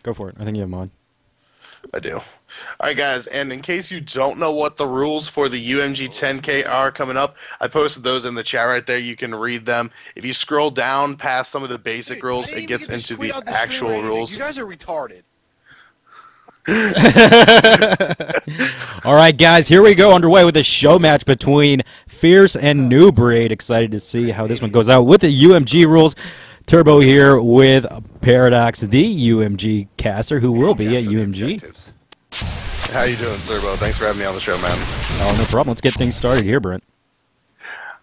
Go for it. I think you have mine. I do. All right, guys, and in case you don't know what the rules for the UMG 10K are coming up, I posted those in the chat right there. You can read them. If you scroll down past some of the basic rules, it gets into the actual rules. You guys are retarded. All right, guys, here we go underway with a show match between Fierce and New Breed. Excited to see how this one goes out with the UMG rules. Turbo here with Paradox, the UMG caster, who will be at UMG. How you doing, Turbo? Thanks for having me on the show, man. Oh, no problem. Let's get things started here, Brent.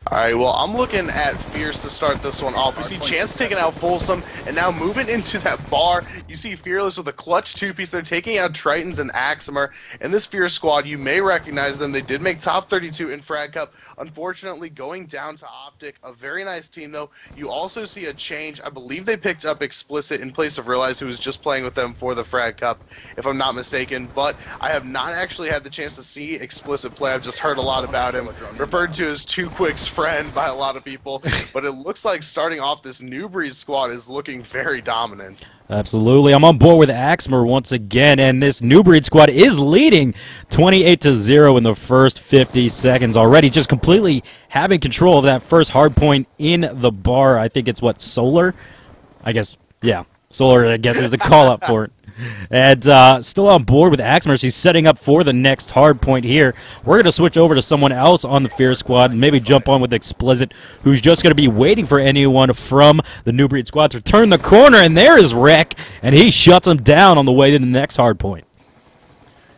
All right, well, I'm looking at Fierce to start this one off. We see Chance taking out Folsom, and now moving into that bar, you see Fearless with a clutch two-piece. They're taking out Tritons and Aximer. And this Fierce squad, you may recognize them. They did make top 32 in Frag Cup. Unfortunately, going down to Optic, a very nice team, though. You also see a change. I believe they picked up Explicit in place of Realize, who was just playing with them for the Frag Cup, if I'm not mistaken. But I have not actually had the chance to see Explicit play. I've just heard a lot about him, referred to as Too Quick's friend by a lot of people. But it looks like starting off, this New Breed squad is looking very dominant. Absolutely. I'm on board with Aximer once again, and this New Breed squad is leading 28-0 in the first 50 seconds already, just completely having control of that first hard point in the bar. I think it's what, Solar? I guess, yeah. Solar, I guess, is the call-up for it. And still on board with Aximer. He's setting up for the next hard point here. We're going to switch over to someone else on the Fierce squad and maybe jump on with Explicit, who's just going to be waiting for anyone from the New Breed squad to turn the corner. And there is Rek, and he shuts him down on the way to the next hard point.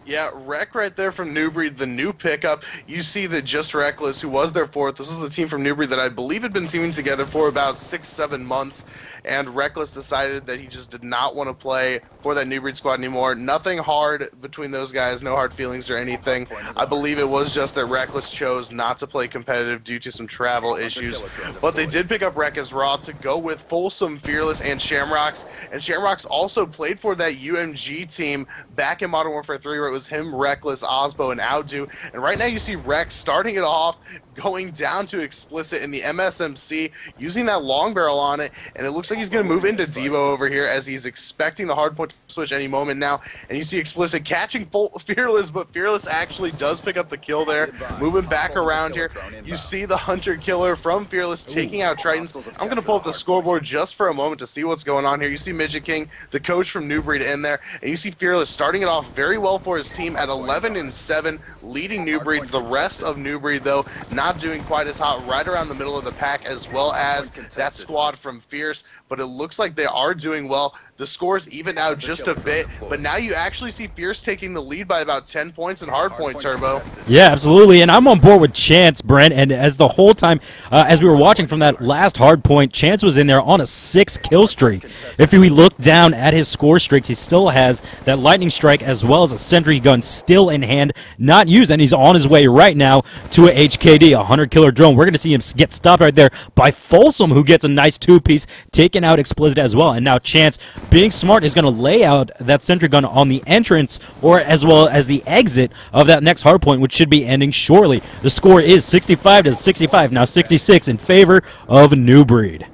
Yeah, Rek right there from New Breed, the new pickup. You see that Just Reckless, who was their fourth, this is the team from New Breed that I believe had been teaming together for about 6-7 months, and Reckless decided that he just did not want to play for that New Breed squad anymore. Nothing hard between those guys, no hard feelings or anything. I believe it was just that Reckless chose not to play competitive due to some travel issues, but they did pick up Rek as Raw to go with Folsom, Fearless, and Shamrocks, and Shamrocks also played for that UMG team back in Modern Warfare 3, where it was him, Reckless, Osbo, and Outdo. And right now you see Rek starting it off, going down to Explicit in the MSMC, using that long barrel on it, and it looks like he's going to move into Devo over here as he's expecting the hard point to switch any moment now. And you see Explicit catching Fearless, but Fearless actually does pick up the kill there. Moving back around here, you see the Hunter Killer from Fearless taking out Tritons. I'm going to pull up the scoreboard just for a moment to see what's going on here. You see Midget King, the coach from New Breed, in there, and you see Fearless starting it off very well for his team at 11-7, leading New Breed. The rest of New Breed, though, not doing quite as hot, right around the middle of the pack, as well as that squad from Fierce, but it looks like they are doing well. The scores even out just a bit, but now you actually see Fierce taking the lead by about 10 points in hardpoint, Turbo. Yeah, absolutely, and I'm on board with Chance, Brent, and as the whole time, as we were watching from that last hardpoint, Chance was in there on a 6-kill streak. If we look down at his score streaks, he still has that lightning strike as well as a sentry gun still in hand, not used, and he's on his way right now to a HKD, a hunter-killer drone. We're going to see him get stopped right there by Folsom, who gets a nice two-piece, taking out Explicit as well, and now Chance, being smart, is going to lay out that sentry gun on the entrance or as well as the exit of that next hardpoint, which should be ending shortly. The score is 65-65, now 66 in favor of New Breed.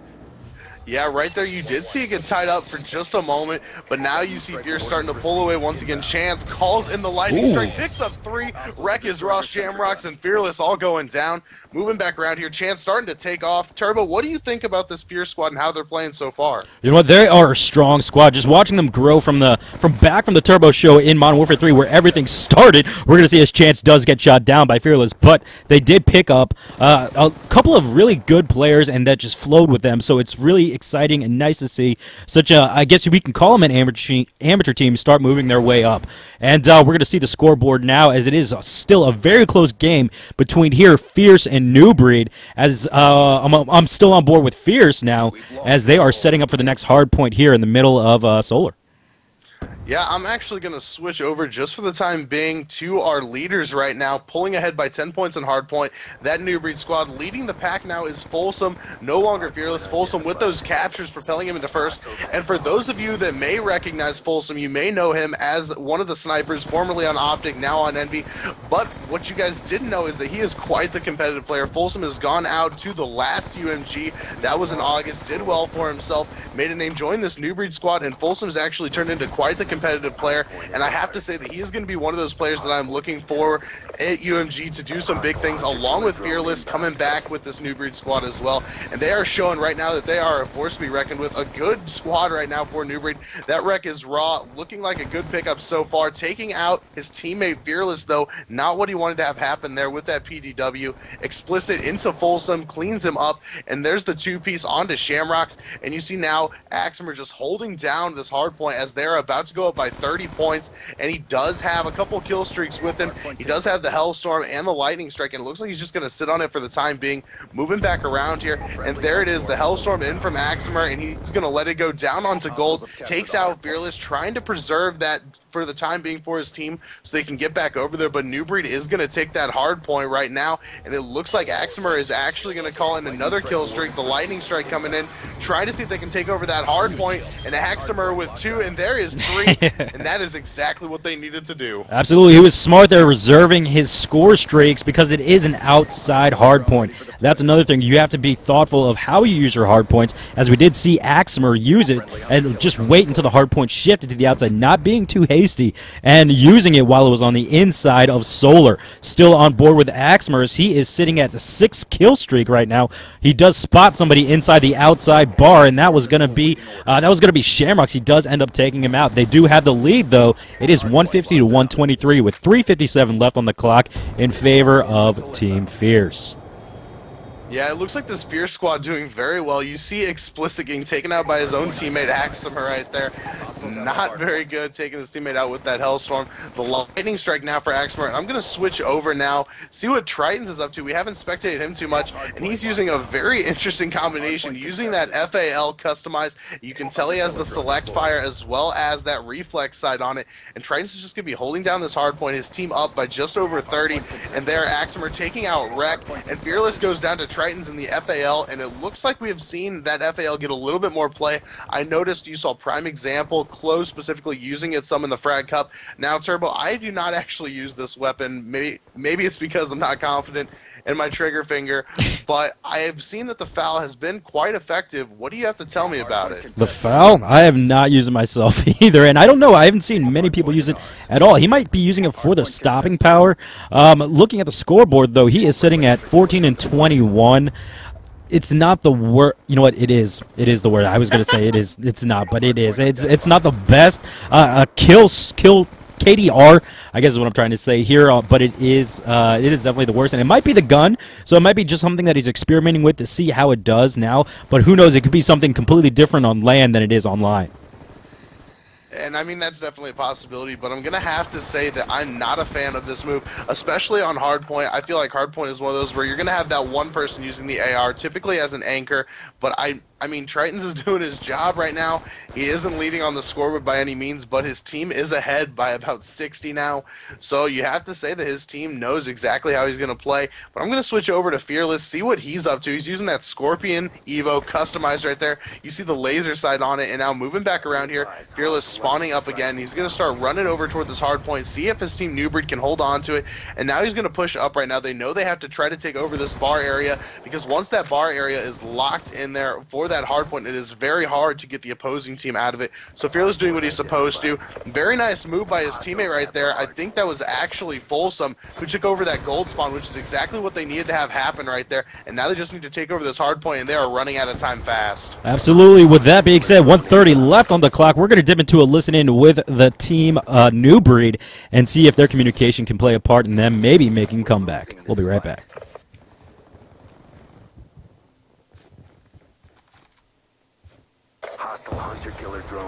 Yeah, right there you did see it get tied up for just a moment, but now you see Fierce starting to pull away once again. Chance calls in the lightning strike, picks up 3. Rek is Raw, Shamrocks, and Fearless all going down. Moving back around here, Chance starting to take off. Turbo, what do you think about this Fierce squad and how they're playing so far? You know what? They are a strong squad. Just watching them grow from back from the Turbo show in Modern Warfare 3, where everything started. We're going to see as Chance does get shot down by Fearless, but they did pick up a couple of really good players, and that just flowed with them. So it's really exciting and nice to see such a, I guess we can call them an amateur team, start moving their way up. And we're going to see the scoreboard now, as it is still a very close game between here Fierce and New Breed, as I'm still on board with Fierce now, as they are setting up for the next hard point here in the middle of Solar. Yeah, I'm actually going to switch over just for the time being to our leaders right now, pulling ahead by 10 points on Hardpoint. That New Breed squad leading the pack now is Folsom, no longer Fearless. Folsom with those captures propelling him into first. And for those of you that may recognize Folsom, you may know him as one of the snipers formerly on Optic, now on Envy. But what you guys didn't know is that he is quite the competitive player. Folsom has gone out to the last UMG. That was in August, did well for himself, made a name, joined this New Breed squad, and Folsom's actually turned into quite the competitive player, and I have to say that he is going to be one of those players that I'm looking for at UMG to do some big things, along with Fearless coming back with this New Breed squad as well. And they are showing right now that they are a force to be reckoned with. A good squad right now for New Breed. That wreck is raw, looking like a good pickup so far, taking out his teammate Fearless, though not what he wanted to have happen there with that PDW. Explicit into Folsom, cleans him up, and there's the two-piece onto Shamrocks. And you see now Aximer just holding down this hard point as they're about to go up by 30 points, and he does have a couple kill streaks with him. He does have the Hellstorm and the Lightning Strike, and it looks like he's just going to sit on it for the time being. Moving back around here, and there it is, the Hellstorm in from Aximer, and he's going to let it go down onto Gold. Takes out Fearless, trying to preserve that for the time being for his team so they can get back over there, but New Breed is going to take that hard point right now, and it looks like Aximer is actually going to call in another kill streak. The Lightning Strike coming in, trying to see if they can take over that hard point, and Aximer with 2, and there is 3, and that is exactly what they needed to do. Absolutely. He was smart there, reserving his score streaks because it is an outside hard point. That's another thing. You have to be thoughtful of how you use your hard points, as we did see Aximer use it and just wait until the hard point shifted to the outside, not being too hasty, and using it while it was on the inside of Solar. Still on board with Aximer as he is sitting at a 6 kill streak right now. He does spot somebody inside the outside bar, and that was going to be Shamrocks. He does end up taking him out. They do have the lead, though. It is 150 to 123 with 3:57 left on the clock in favor of Team Fierce. Yeah, it looks like this Fierce squad doing very well. You see Explicit getting taken out by his own teammate Aximer right there. Not very good, taking his teammate out with that Hellstorm. The Lightning Strike now for Aximer. And I'm going to switch over now, see what Tritons is up to. We haven't spectated him too much, and he's using a very interesting combination, using that FAL customized. You can tell he has the Select Fire as well as that Reflex side on it. And Tritons is just going to be holding down this hard point. His team up by just over 30, and there Aximer taking out Wreck, and Fearless goes down to Tritons in the FAL, and it looks like we have seen that FAL get a little bit more play. I noticed you saw Prime Example, Close specifically using it some in the Frag Cup. Now, Turbo, I do not actually use this weapon. Maybe it's because I'm not confident in my trigger finger, but I have seen that the FAL has been quite effective. What do you have to tell me about it? The FAL? I have not used it myself either, and I don't know. I haven't seen many people use it at all. He might be using it for the stopping power. Looking at the scoreboard, though, he is sitting at 14 and 21. It's not the worst. You know what? It is. It is the worst. I was going to say it is. It's not, but it is. It's not the best. Kill KDR, I guess is what I'm trying to say here, but it is definitely the worst, and it might be the gun, so it might be just something that he's experimenting with to see how it does now, but who knows, it could be something completely different on land than it is online. And I mean, that's definitely a possibility, but I'm going to have to say that I'm not a fan of this move, especially on Hardpoint. I feel like Hardpoint is one of those where you're going to have that one person using the AR, typically as an anchor, but I mean, Tritons is doing his job right now. He isn't leading on the scoreboard by any means, but his team is ahead by about 60 now. So you have to say that his team knows exactly how he's going to play. But I'm going to switch over to Fearless, see what he's up to. He's using that Scorpion Evo customized right there. You see the laser sight on it, and now moving back around here, Fearless spawning up again. He's going to start running over toward this hard point, see if his team New Breed can hold on to it. And now he's going to push up right now. They know they have to try to take over this bar area, because once that bar area is locked in there for that hard point, it is very hard to get the opposing team out of it. So Fearless doing what he's supposed to. Very nice move by his teammate right there. I think that was actually Folsom who took over that gold spawn, which is exactly what they needed to have happen right there. And now they just need to take over this hard point, and they are running out of time fast. Absolutely. With that being said, 1:30 left on the clock. We're going to dip into a listen-in with the team New Breed and see if their communication can play a part in them maybe making a comeback. We'll be right back.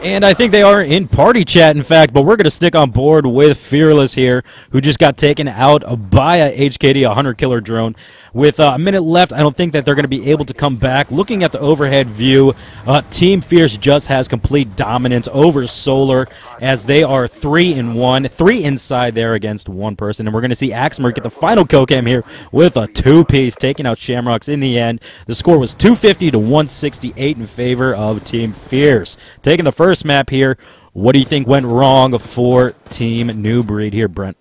And I think they are in party chat, in fact, but we're going to stick on board with Fearless here, who just got taken out by a HKD, a hunter killer drone. With a minute left, I don't think that they're going to be able to come back. Looking at the overhead view, Team Fierce just has complete dominance over Solar, as they are 3-1, 3 inside there against one person. And we're going to see Axmer get the final kill cam here with a 2-piece, taking out Shamrocks in the end. The score was 250 to 168 in favor of Team Fierce. Taking the first map here, what do you think went wrong for Team New Breed here, Brent?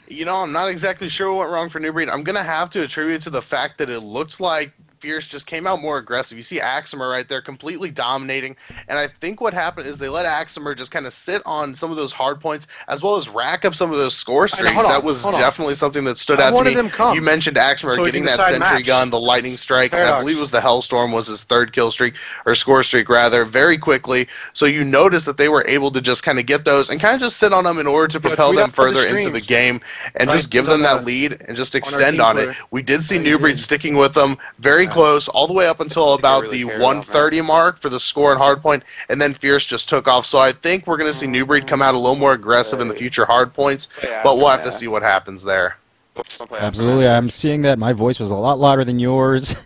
You know, I'm not exactly sure what went wrong for New Breed. I'm going to have to attribute it to the fact that it looks like Fierce just came out more aggressive. You see Axmer right there completely dominating, and I think what happened is they let Axmer just kind of sit on some of those hard points as well as rack up some of those score streaks. That was definitely something that stood out to me. You mentioned Axmer getting that sentry gun, the lightning strike, and I believe it was the Hellstorm was his third kill streak, or score streak rather, very quickly. So you notice that they were able to just kind of get those and kind of just sit on them in order to propel them further into the game and just give them that lead and just extend on it. We did see New Breed sticking with them very close all the way up until about the 130 mark for the score and hardpoint, and then Fierce just took off. So I think we're going to see New Breed come out a little more aggressive in the future hardpoints, but we'll have to see what happens there. Absolutely. I'm seeing that my voice was a lot louder than yours,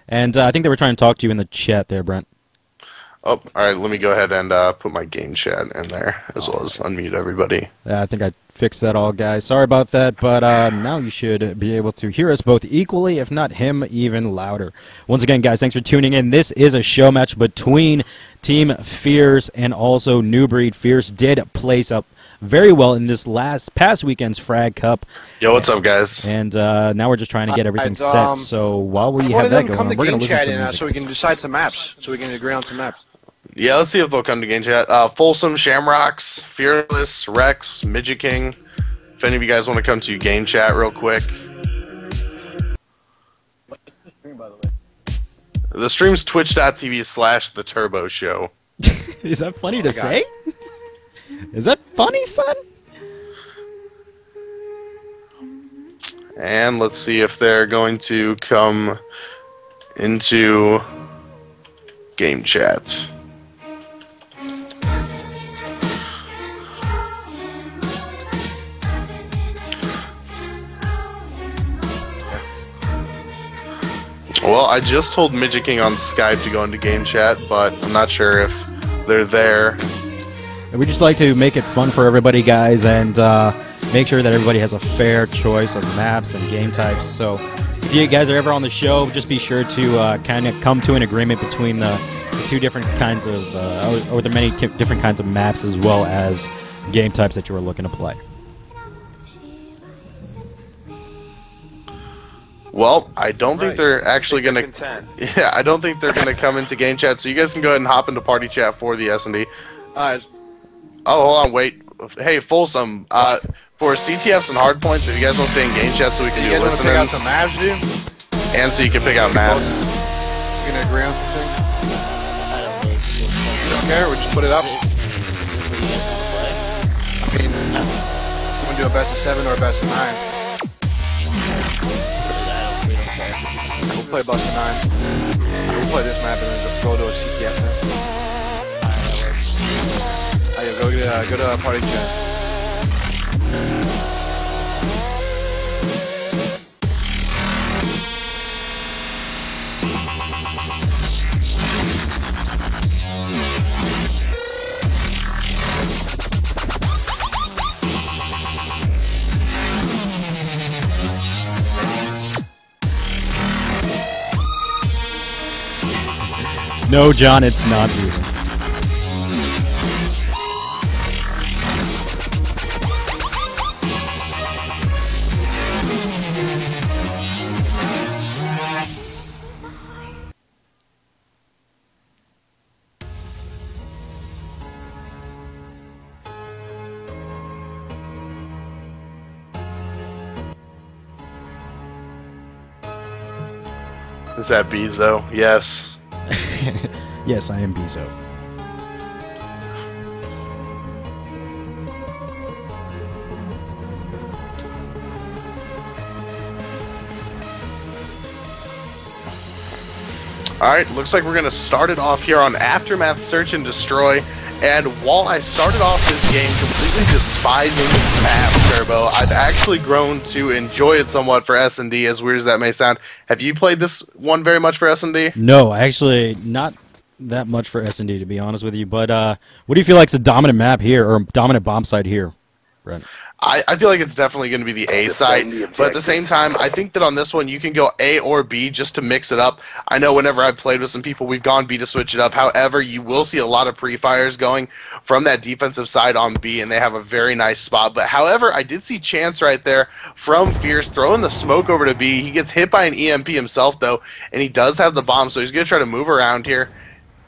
and I think they were trying to talk to you in the chat there, Brent. Oh, all right. Let me go ahead and put my game chat in there, as well as unmute everybody. Yeah, I think I fixed that all, guys. Sorry about that, but now you should be able to hear us both equally, if not him even louder. Once again, guys, thanks for tuning in. This is a show match between Team Fierce and also New Breed. Fierce did place up very well in this past weekend's Frag Cup. Yo, what's up, guys? And now we're just trying to get everything set. So while we have that going on, we're going to listen to some music. So we can decide some maps. So we can agree on some maps. Yeah, let's see if they'll come to game chat. Folsom, Shamrocks, Fearless, Rex, Midget King. If any of you guys want to come to game chat real quick. What's the stream, by the way? The stream's twitch.tv/The Turbo Show. Is that funny to say? Is that funny, son? And let's see if they're going to come into game chat. Well, I just told Midget King on Skype to go into game chat, but I'm not sure if they're there. We just like to make it fun for everybody, guys, and make sure that everybody has a fair choice of maps and game types. So if you guys are ever on the show, just be sure to kind of come to an agreement between the two different kinds of, or the many different kinds of maps as well as game types that you are looking to play. Well, I don't think they're actually going to... Yeah, I don't think they're going to come into game chat, so you guys can go ahead and hop into party chat for the S&D. Oh, hold on, wait. Hey, Folsom, for CTFs and hardpoints, if you guys want to stay in game chat so we can do listeners... pick out some maps, dude? And so you can pick out maps. You gonna agree on something? You don't care? We'll just put it up. I mean, you want to do a best of 7 or a best of 9? We'll play best of 9. We'll play this map and then just go to a CTF map. Alright, go to party chat. No, John, it's not real. Is that Bezo? Yes. Yes, I am Bezo. Alright, looks like we're going to start it off here on Aftermath Search and Destroy. And while I started off this game completely despising this map, Turbo, I've actually grown to enjoy it somewhat for S&D, as weird as that may sound. Have you played this one very much for S&D? No, actually, not that much for S&D, to be honest with you. But what do you feel like is the dominant map here, or dominant bomb site here, Brent? I feel like it's definitely going to be the A side, but at the same time, I think that on this one you can go A or B just to mix it up. I know whenever I've played with some people, we've gone B to switch it up. However, you will see a lot of pre-fires going from that defensive side on B, and they have a very nice spot. But however, I did see Chance right there from Fierce throwing the smoke over to B. He gets hit by an EMP himself, though, and he does have the bomb, so he's going to try to move around here.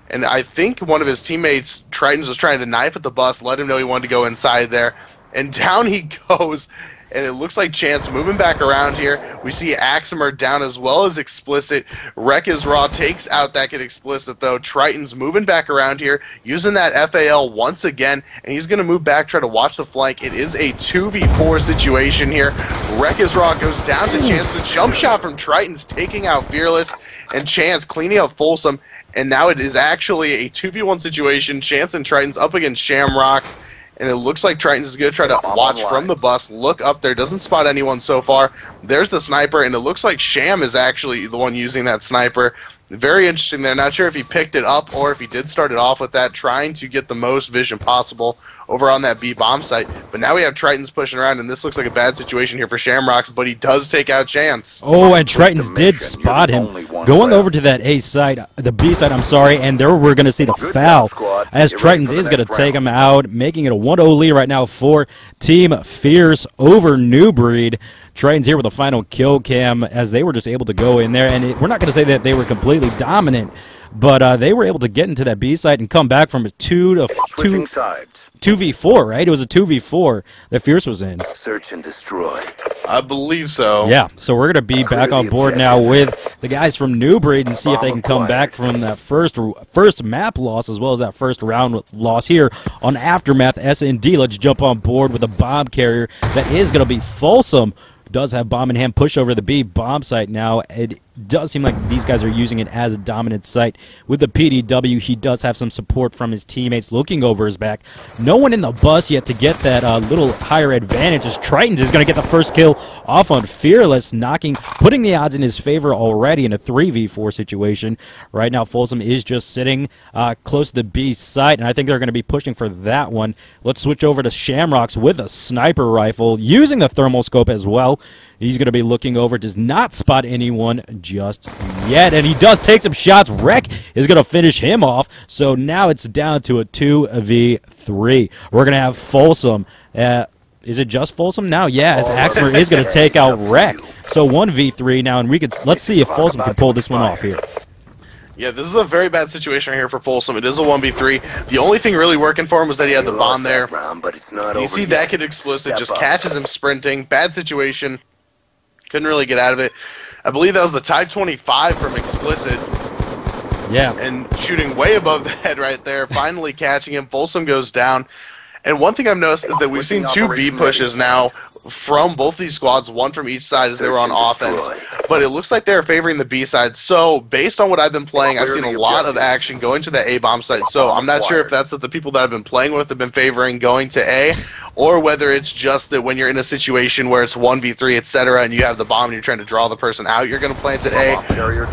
And I think one of his teammates, Tritons, was trying to knife at the bus, let him know he wanted to go inside there. And down he goes, and it looks like Chance moving back around here. We see Aximer down as well as Explicit. Wreck is Raw takes out that kid Explicit, though. Triton's moving back around here, using that FAL once again, and he's going to move back, try to watch the flank. It is a 2v4 situation here. Wreck is Raw goes down to Chance. The jump shot from Triton's taking out Fearless, and Chance cleaning up Folsom. And now it is actually a 2v1 situation. Chance and Triton's up against Shamrocks. And it looks like Triton's is going to try to watch from the bus, look up there, doesn't spot anyone so far. There's the sniper, and it looks like Sham is actually the one using that sniper. Very interesting there. Not sure if he picked it up or if he did start it off with that, trying to get the most vision possible over on that B bomb site. But now we have Tritons pushing around, and this looks like a bad situation here for Shamrocks, but he does take out Chance. Oh, and Tritons did spot him going over to that A side, the B side, I'm sorry, and there we're going to see the foul as Tritons is going to take him out, making it a 1-0 lead right now for Team Fierce over New Breed. Tritons here with a final kill cam as they were just able to go in there, and we're not going to say that they were completely dominant, but they were able to get into that B site and come back from a 2v4, right? It was a 2v4 that Fierce was in. Search and destroy. I believe so. Yeah, so we're going to be back on board now with the guys from New Breed and see if they can come back from that first map loss as well as that first round loss here on Aftermath S&D. Let's jump on board with a bomb carrier that is going to be Folsom. Does have bomb in hand, push over the B bomb site now. It does seem like these guys are using it as a dominant site. With the PDW, he does have some support from his teammates looking over his back. No one in the bus yet to get that little higher advantage as Tritons is going to get the first kill off on Fearless, putting the odds in his favor already in a 3v4 situation. Right now, Folsom is just sitting close to the B site, and I think they're going to be pushing for that one. Let's switch over to Shamrocks with a sniper rifle, using the thermal scope as well. He's going to be looking over, does not spot anyone just yet, and he does take some shots. Wreck is going to finish him off, so now it's down to a 2v3. We're going to have Folsom. Is it just Folsom now? Yeah, as Aximer is going to take out Wreck. So 1v3 now, and let's see if Folsom can pull this one off here. Yeah, this is a very bad situation right here for Folsom. It is a 1v3. The only thing really working for him was that he had the bomb there. You see that kid Explicit just catches him sprinting. Bad situation. Couldn't really get out of it. I believe that was the Type 25 from Explicit. Yeah. And shooting way above the head right there. Finally catching him. Folsom goes down. And one thing I've noticed is that we've seen 2 B pushes now from both these squads, one from each side as they were on offense. But it looks like they're favoring the B side. So based on what I've been playing, I've seen a lot of action going to the A bomb site. So I'm not sure if that's what the people that I've been playing with have been favoring going to A, or whether it's just that when you're in a situation where it's 1v3, etc., and you have the bomb and you're trying to draw the person out, you're going to plant at A.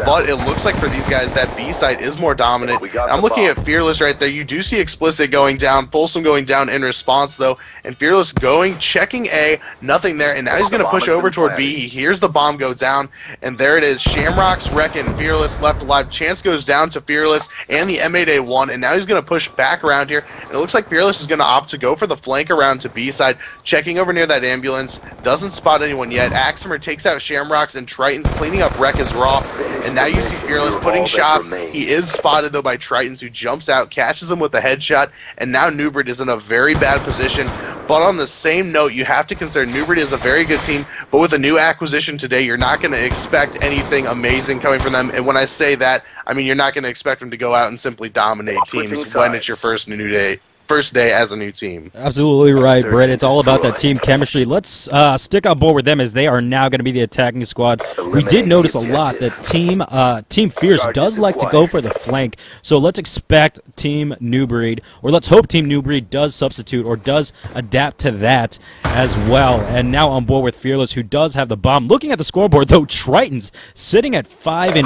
But it looks like for these guys, that B site is more dominant. I'm looking at Fearless right there. You do see Explicit going down, Folsom going down in response, though, and Fearless checking A, nothing there, and now he's going to push over toward B. He hears the bomb go down, and there it is. Shamrocks, Wreck, and Fearless left alive. Chance goes down to Fearless and the M8A1, and now he's going to push back around here. And it looks like Fearless is going to opt to go for the flank around to B side, checking over near that ambulance. Doesn't spot anyone yet. Aximer takes out Shamrocks, and Tritons cleaning up Wreck is Raw. And now you see Fearless putting shots. He is spotted, though, by Tritons, who jumps out, catches him with a headshot, and now New Breed is in a very bad position. But on the same note, you have to consider New Breed is a very good team, but with a new acquisition today, you're not going to expect anything amazing coming from them. And when I say that, I mean you're not going to expect them to go out and simply dominate teams when it's your first new day. first day as a new team. Absolutely right, Brett. It's all about that team chemistry. Let's stick on board with them as they are now going to be the attacking squad. We did notice a lot that Team Fierce does like to go for the flank, so let's expect Team New Breed, or let's hope Team New Breed does substitute or does adapt to that as well. And now on board with Fearless, who does have the bomb. Looking at the scoreboard, though, Triton's sitting at 5-0.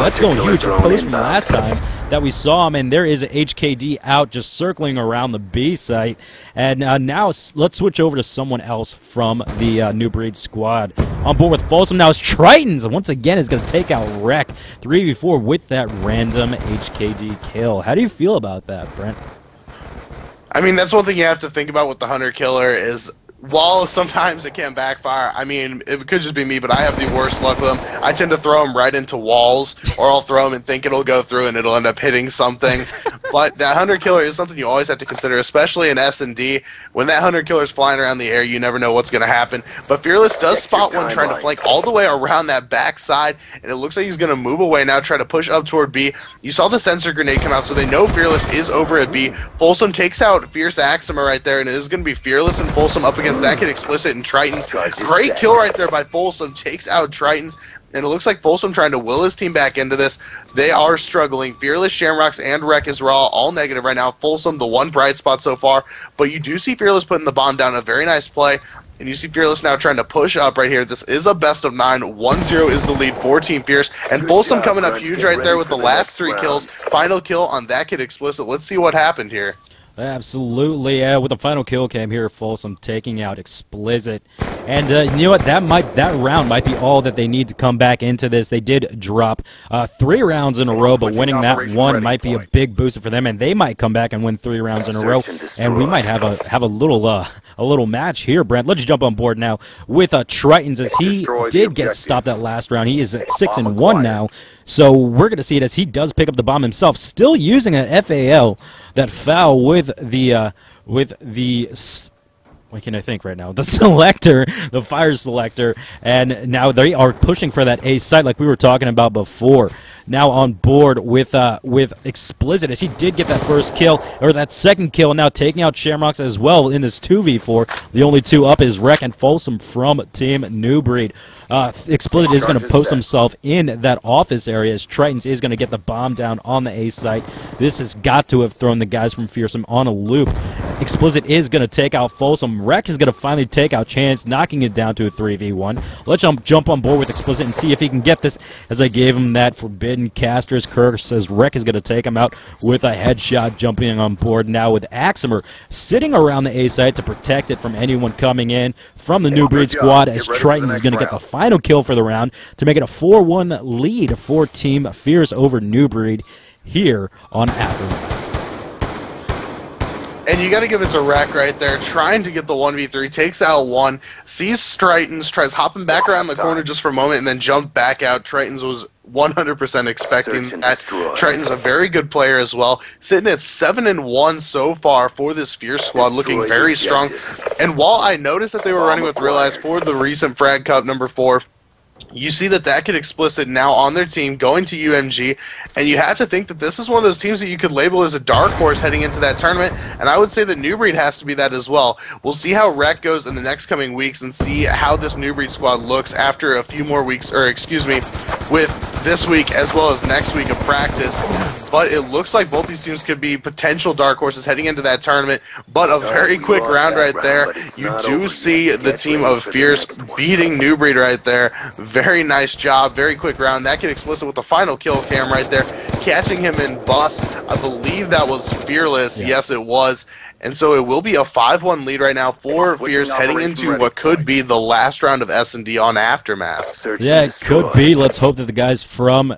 That's going huge. A post from last time that we saw him, and there is a HKD out just circling around the B site. And now let's switch over to someone else from the New Breed squad. On board with Folsom now is Tritons. Once again is going to take out Wreck 3v4 with that random HKD kill. How do you feel about that, Brent? I mean, that's one thing you have to think about with the Hunter Killer is, while sometimes it can backfire, I mean, it could just be me, but I have the worst luck with them. I tend to throw them right into walls, or I'll throw them and think it'll go through and it'll end up hitting something. But that Hunter Killer is something you always have to consider, especially in S&D. When that Hunter Killer is flying around the air, you never know what's going to happen. But Fearless does spot one trying to flank all the way around that backside, and it looks like he's going to move away now, try to push up toward B. You saw the sensor grenade come out, so they know Fearless is over at B. Folsom takes out Fierce Axima right there, and it is going to be Fearless and Folsom up against that kid Explicit and Tritons. Great kill right there by Folsom, takes out Tritons. And it looks like Folsom trying to will his team back into this. They are struggling. Fearless, Shamrocks, and Wreck is raw, all negative right now. Folsom, the one bright spot so far. But you do see Fearless putting the bomb down. A very nice play. And you see Fearless now trying to push up right here. This is a best of 9. 1-0 is the lead for Team Fierce. And Folsom coming up huge right there with the last 3 kills. Final kill on that kid Explicit. Let's see what happened here. Absolutely, with the final kill cam here, Folsom taking out Explicit, and you know what? That round might be all that they need to come back into this. They did drop 3 rounds in a row, but winning that one might be a big booster for them, and they might come back and win 3 rounds in a row, and we might have a little match here, Brent. Let's jump on board now with Tritons, as he did get stopped that last round. He is at 6-1 now. So we're going to see it as he does pick up the bomb himself, still using an FAL, that foul with the what can I think right now? The selector, the fire selector, and now they are pushing for that A site like we were talking about before. Now on board with Explicit, as he did get that first kill, or that second kill, now taking out Shamrocks as well in this 2v4. The only 2 up is Wreck and Folsom from Team New Breed. Explicit is going to post himself in that office area as Tritons is going to get the bomb down on the A site. This has got to have thrown the guys from Fearsome on a loop. Explicit is going to take out Folsom. Wreck is going to finally take out Chance, knocking it down to a 3v1. Let's jump on board with Explicit and see if he can get this, as I gave him that Forbidden Caster's Curse, as Wreck is going to take him out with a headshot, jumping on board now with Aximer sitting around the A site to protect it from anyone coming in from the New Breed squad, as Tritons is going to get the final kill for the round to make it a 4-1 lead for Team Fierce over New Breed here on Aftermath. And you got to give it to Wreck right there, trying to get the 1v3, takes out 1, sees Tritons, tries hopping back around the corner just for a moment, and then jumped back out. Tritons was 100% expecting that. Tritons a very good player as well, sitting at 7-1 so far for this Fierce squad, looking very strong. And while I noticed that they were running with Realize for the recent Frag Cup number 4, you see that kid Explicit now on their team going to UMG, and you have to think that this is one of those teams that you could label as a dark horse heading into that tournament, and I would say that New Breed has to be that as well. We'll see how Wreck goes in the next coming weeks and see how this New Breed squad looks after a few more weeks, or excuse me, with this week as well as next week of practice. But it looks like both these teams could be potential dark horses heading into that tournament. But a very quick round right there. You do see the team of Fierce beating New Breed right there. Very nice job. Very quick round. That kid Explicit with the final kill cam right there, catching him in bust. I believe that was Fearless. Yeah. Yes, it was. And so it will be a 5-1 lead right now for Fierce heading into what could be the last round of S&D on Aftermath. Yeah, it could be. Let's hope that the guys from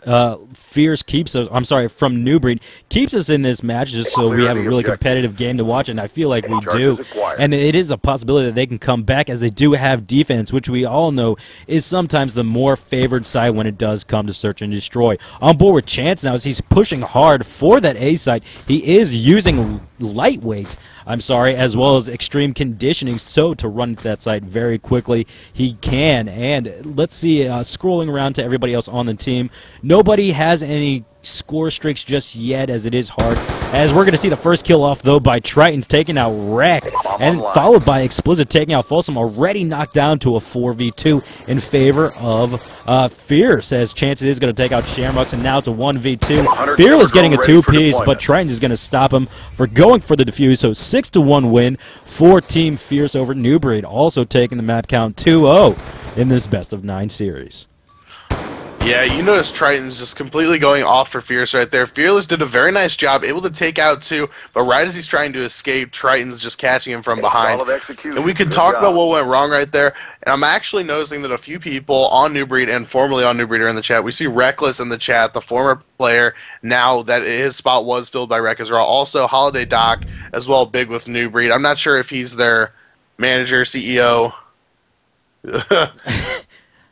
Fierce keeps us, I'm sorry, from New Breed keeps us in this match just so we have a really competitive game to watch, and I feel like we do. And it is a possibility that they can come back, as they do have defense, which we all know is sometimes the more favored side when it does come to search and destroy. On board with Chance now as he's pushing hard for that A side. He is using lightweight, as well as extreme conditioning, so to run to that side very quickly he can. And let's see, scrolling around to everybody else on the team, nobody has any score streaks just yet, as it is hard. As we're going to see the first kill off, though, by Tritons taking out Wreck, and followed by Explicit taking out Folsom, already knocked down to a 4v2 in favor of Fierce, as Chance is going to take out Shamrocks, and now it's a 1v2. Fearless getting a 2-piece, but Tritons is going to stop him for going for the defuse, so 6-1 win for Team Fierce over New Breed, also taking the map count 2-0 in this best-of-9 series. Yeah, you notice Tritons just completely going off for Fierce right there. Fearless did a very nice job, able to take out 2, but right as he's trying to escape, Tritons just catching him from behind. And we can talk about what went wrong right there. And I'm actually noticing that a few people on New Breed and formerly on New Breed are in the chat. We see Reckless in the chat, the former player, now that his spot was filled by Wreck as well. Also, Holiday Doc as well, big with New Breed. I'm not sure if he's their manager, CEO.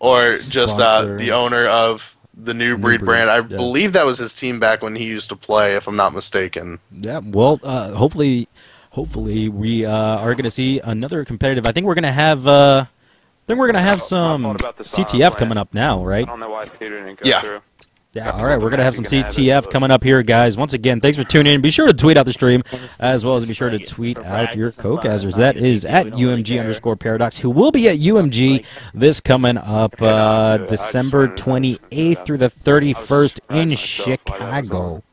Or just the owner of the New Breed brand. I believe that was his team back when he used to play, if I'm not mistaken. Yeah, well, hopefully we are going to see another competitive. I think we're going to have some CTF coming up now, right? I don't know why Peter didn't go through. Yeah, all right, we're going to have some CTF coming up here, guys. Once again, thanks for tuning in. Be sure to tweet out the stream, as well as be sure to tweet out your co-casters. That is at UMG_Paradox, who will be at UMG this coming up December 28th through the 31st in Chicago,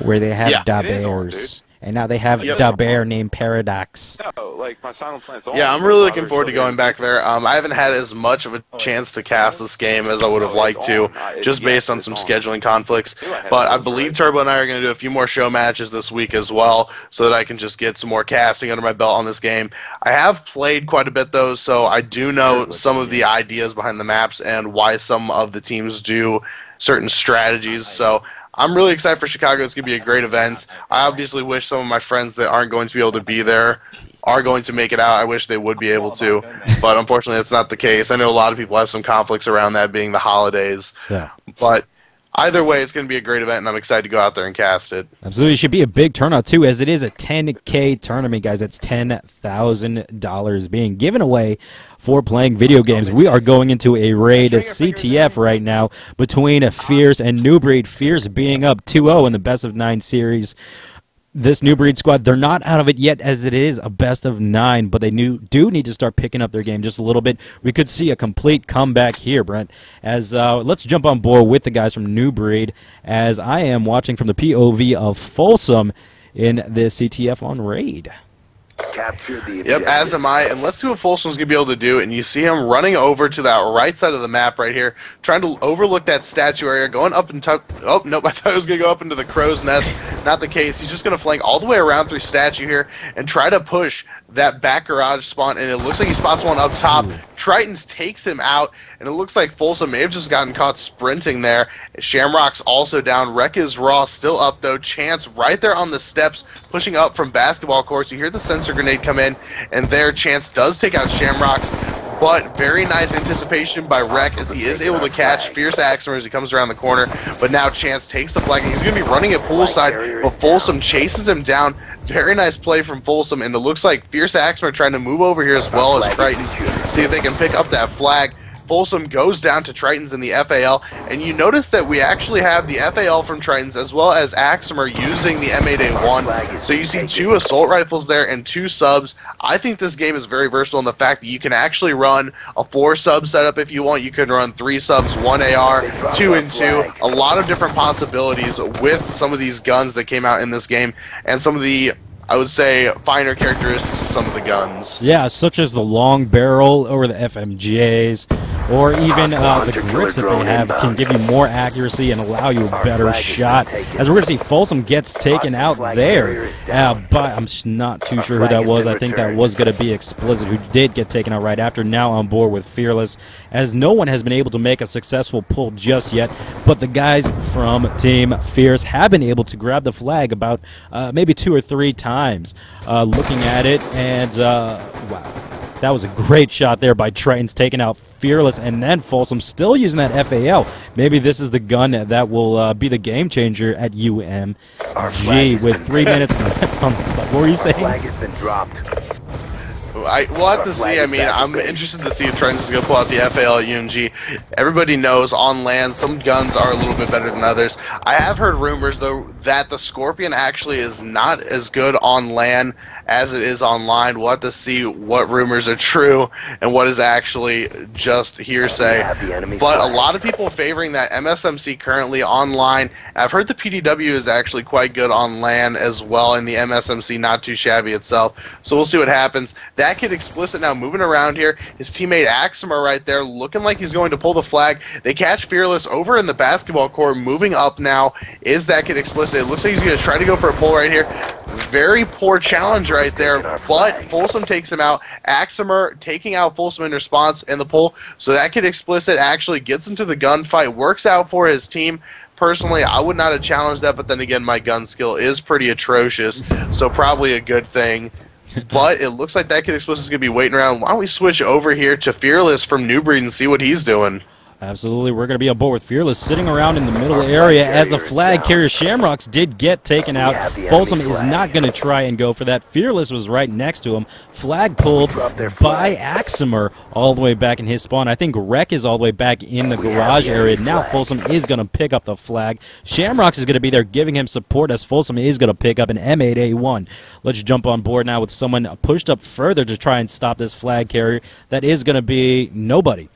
where they have Da Bears. And now they have Da Bear named Paradox. No, like my Silent Planet's yeah, I'm really looking forward to going back there. I haven't had as much of a chance to cast this game as I would have liked to, just based on some scheduling conflicts. But I believe Turbo and I are going to do a few more show matches this week as well, so that I can just get some more casting under my belt on this game. I have played quite a bit, though, so I do know some of the ideas behind the maps and why some of the teams do certain strategies. So I'm really excited for Chicago. It's going to be a great event. I obviously wish some of my friends that aren't going to be able to be there are going to make it out. I wish they would be able to, but unfortunately that's not the case. I know a lot of people have some conflicts around that being the holidays. Yeah. But either way, it's going to be a great event, and I'm excited to go out there and cast it. Absolutely. It should be a big turnout, too, as it is a 10K tournament, guys. That's $10,000 being given away for playing video games. We are going into a raid CTF right now between Fierce and New Breed. Fierce being up 2-0 in the best-of-9 series. This New Breed squad, they're not out of it yet, as it is a best-of-9, but they do need to start picking up their game just a little bit. We could see a complete comeback here, Brent. As let's jump on board with the guys from New Breed, as I am watching from the POV of Folsom in the CTF on raid. Capture the Yep, as am I, and let's see what Folsom's going to be able to do, and you see him running over to that right side of the map right here, trying to overlook that statue area, going up and oh, nope, I thought it was going to go up into the crow's nest. Not the case. He's just going to flank all the way around through statue here and try to push that back garage spawn, and it looks like he spots one up top. Tritons takes him out, and it looks like Folsom may have just gotten caught sprinting there. Shamrock's also down. Wreck is raw, still up though. Chance right there on the steps, pushing up from basketball courts. You hear the sensor grenade come in, and there Chance does take out Shamrock's. But very nice anticipation by Wreck as he is able to catch Fierce Axemer as he comes around the corner. But now Chance takes the flag, and he's going to be running at poolside, but Folsom chases him down. Very nice play from Folsom, and it looks like Fierce Axemer trying to move over here as well as Tritons, see if they can pick up that flag. Folsom goes down to Tritons in the FAL, and you notice that we actually have the FAL from Tritons as well as Axemer using the M8A1. So you see 2 assault rifles there and 2 subs. I think this game is very versatile in the fact that you can actually run a 4-sub setup if you want. You can run 3 subs, 1 AR, 2 and 2. A lot of different possibilities with some of these guns that came out in this game and some of the, I would say, finer characteristics of some of the guns. Yeah, such as the long barrel or the FMJs, or even the grips that they have can give you more accuracy and allow you a better shot. As we're going to see, Folsom gets taken out there, but I'm not too sure who that was. I think that was going to be Explicit, who did get taken out right after, now on board with Fearless, as no one has been able to make a successful pull just yet, but the guys from Team Fierce have been able to grab the flag about maybe 2 or 3 times. Looking at it, and wow. That was a great shot there by Tritons, taking out Fearless, and then Folsom still using that FAL. Maybe this is the gun that will be the game changer at UMG with 3 minutes left on the clock. What were you saying? Flag has been dropped. We'll have to see. I mean, I'm interested to see if Trent is going to pull out the FAL at UMG. Everybody knows on land, some guns are a little bit better than others. I have heard rumors, though, that the Scorpion actually is not as good on land as it is online. We'll have to see what rumors are true and what is actually just hearsay. But a lot of people favoring that MSMC currently online. I've heard the PDW is actually quite good on land as well, and the MSMC not too shabby itself. So we'll see what happens. That Kid Explicit now moving around here. His teammate Aximer right there looking like he's going to pull the flag. They catch Fearless over in the basketball court. Moving up now is That Kid Explicit. It looks like he's going to try to go for a pull right here. Very poor challenge right there, but Folsom takes him out. Aximer taking out Folsom in response in the pull. So That Kid Explicit actually gets into the gunfight, works out for his team. Personally, I would not have challenged that, but then again, my gun skill is pretty atrocious, so probably a good thing. But it looks like That Kid Explicit is going to be waiting around. Why don't we switch over here to Fearless from New Breed and see what he's doing? Absolutely, we're going to be aboard with Fearless sitting around in the middle area as the flag carrier Shamrocks did get taken out. Folsom is not going to try and go for that. Fearless was right next to him. Flag pulled by Aximer all the way back in his spawn. I think Rek is all the way back in the garage area. Now Folsom is going to pick up the flag. Shamrocks is going to be there giving him support as Folsom is going to pick up an M8A1. Let's jump on board now with someone pushed up further to try and stop this flag carrier. That is going to be nobody.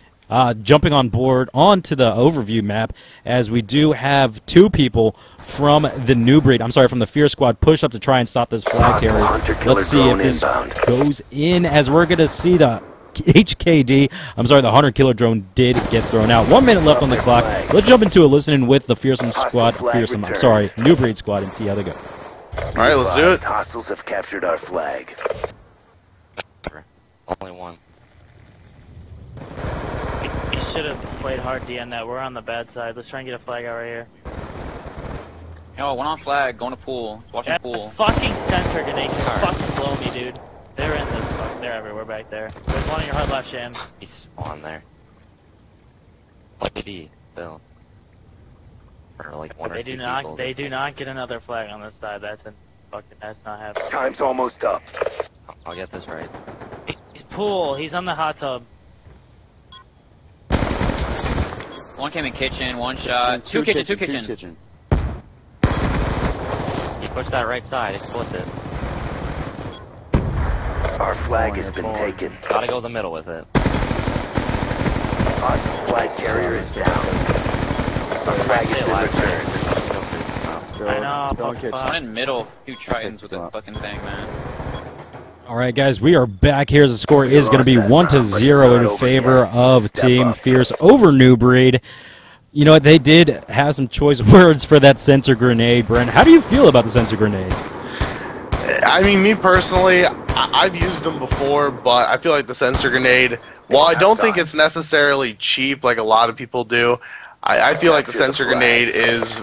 Jumping on board onto the overview map, as we do have two people from the New Breed, from the Fear Squad pushed up to try and stop this flag carrier. Let's see if this goes in, as we're going to see the HKD, the Hunter Killer drone did get thrown out. 1 minute left on the clock. Let's jump into a listening with the New Breed squad and see how they go. All right, let's do it. Hostiles have captured our flag. Only one. You should have played hard D on that. We're on the bad side. Let's try and get a flag out right here. Yo, one on flag, going to pool. Watching pool. Fucking center grenade fucking blow me, dude. They're in this. They're everywhere back there. There's one on your hard left, Shams. He's spawned there. Like D, Bill. Or like one or two people. They do not get another flag on this side. That's not happening. Time's almost up. I'll get this right. He's pool. He's on the hot tub. One came in kitchen, one shot. Two kitchen. He pushed that right side, explicit. Our flag has been taken. Gotta go the middle with it. Hostile flag carrier is down. Our flag has been returned. I know. One in middle, two Tritons with a fucking thing, man. All right, guys, we are back here. The score is going to be 1-0 in favor of Team Fierce over New Breed. You know what? They did have some choice words for that sensor grenade, Brent. How do you feel about the sensor grenade? I mean, me personally, I've used them before, but I feel like the sensor grenade, while I don't think it's necessarily cheap like a lot of people do, I feel like the sensor grenade is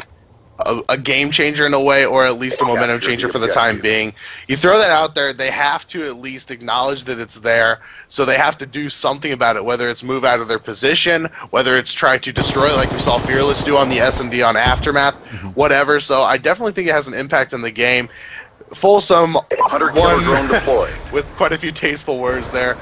a game changer in a way, or at least a momentum changer for the time being. You throw that out there, they have to at least acknowledge that it's there, so they have to do something about it, whether it's move out of their position, whether it's try to destroy like we saw Fearless do on the SMD on Aftermath, whatever. So I definitely think it has an impact in the game. Folsom won with quite a few tasteful words there.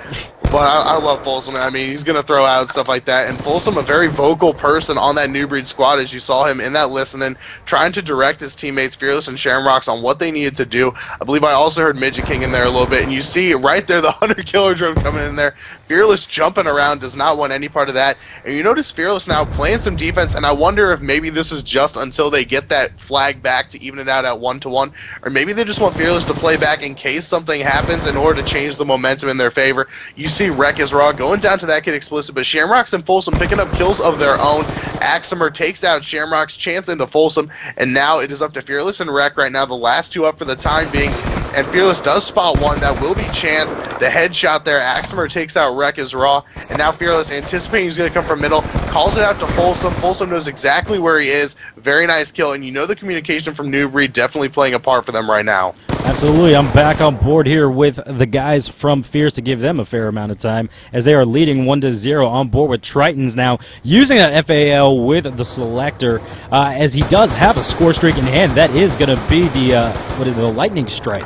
But I love Folsom. I mean, he's going to throw out stuff like that. And Folsom, a very vocal person on that New Breed squad, as you saw him in that listening, trying to direct his teammates, Fearless and Shamrocks, on what they needed to do. I believe I also heard Midget King in there a little bit. And you see right there the Hunter Killer drone coming in there. Fearless jumping around, does not want any part of that. And you notice Fearless now playing some defense. And I wonder if maybe this is just until they get that flag back to even it out at 1-1. Or maybe they just want Fearless to play back in case something happens in order to change the momentum in their favor. You see Rek is raw going down to That Kid Explicit, but Shamrocks and Folsom picking up kills of their own. Aximer takes out Shamrocks, chance into Folsom, and now it is up to Fearless and Rek right now, the last two up for the time being. And Fearless does spot one. That will be Chance. The headshot there. Aximer takes out Rek is raw. And now Fearless, anticipating he's going to come from middle, calls it out to Folsom. Folsom knows exactly where he is. Very nice kill. And you know the communication from New Breed definitely playing a part for them right now. Absolutely. I'm back on board here with the guys from Fierce to give them a fair amount of time as they are leading 1-0 on board with Tritons now using that FAL with the selector as he does have a score streak in hand. That is going to be the Lightning Strike.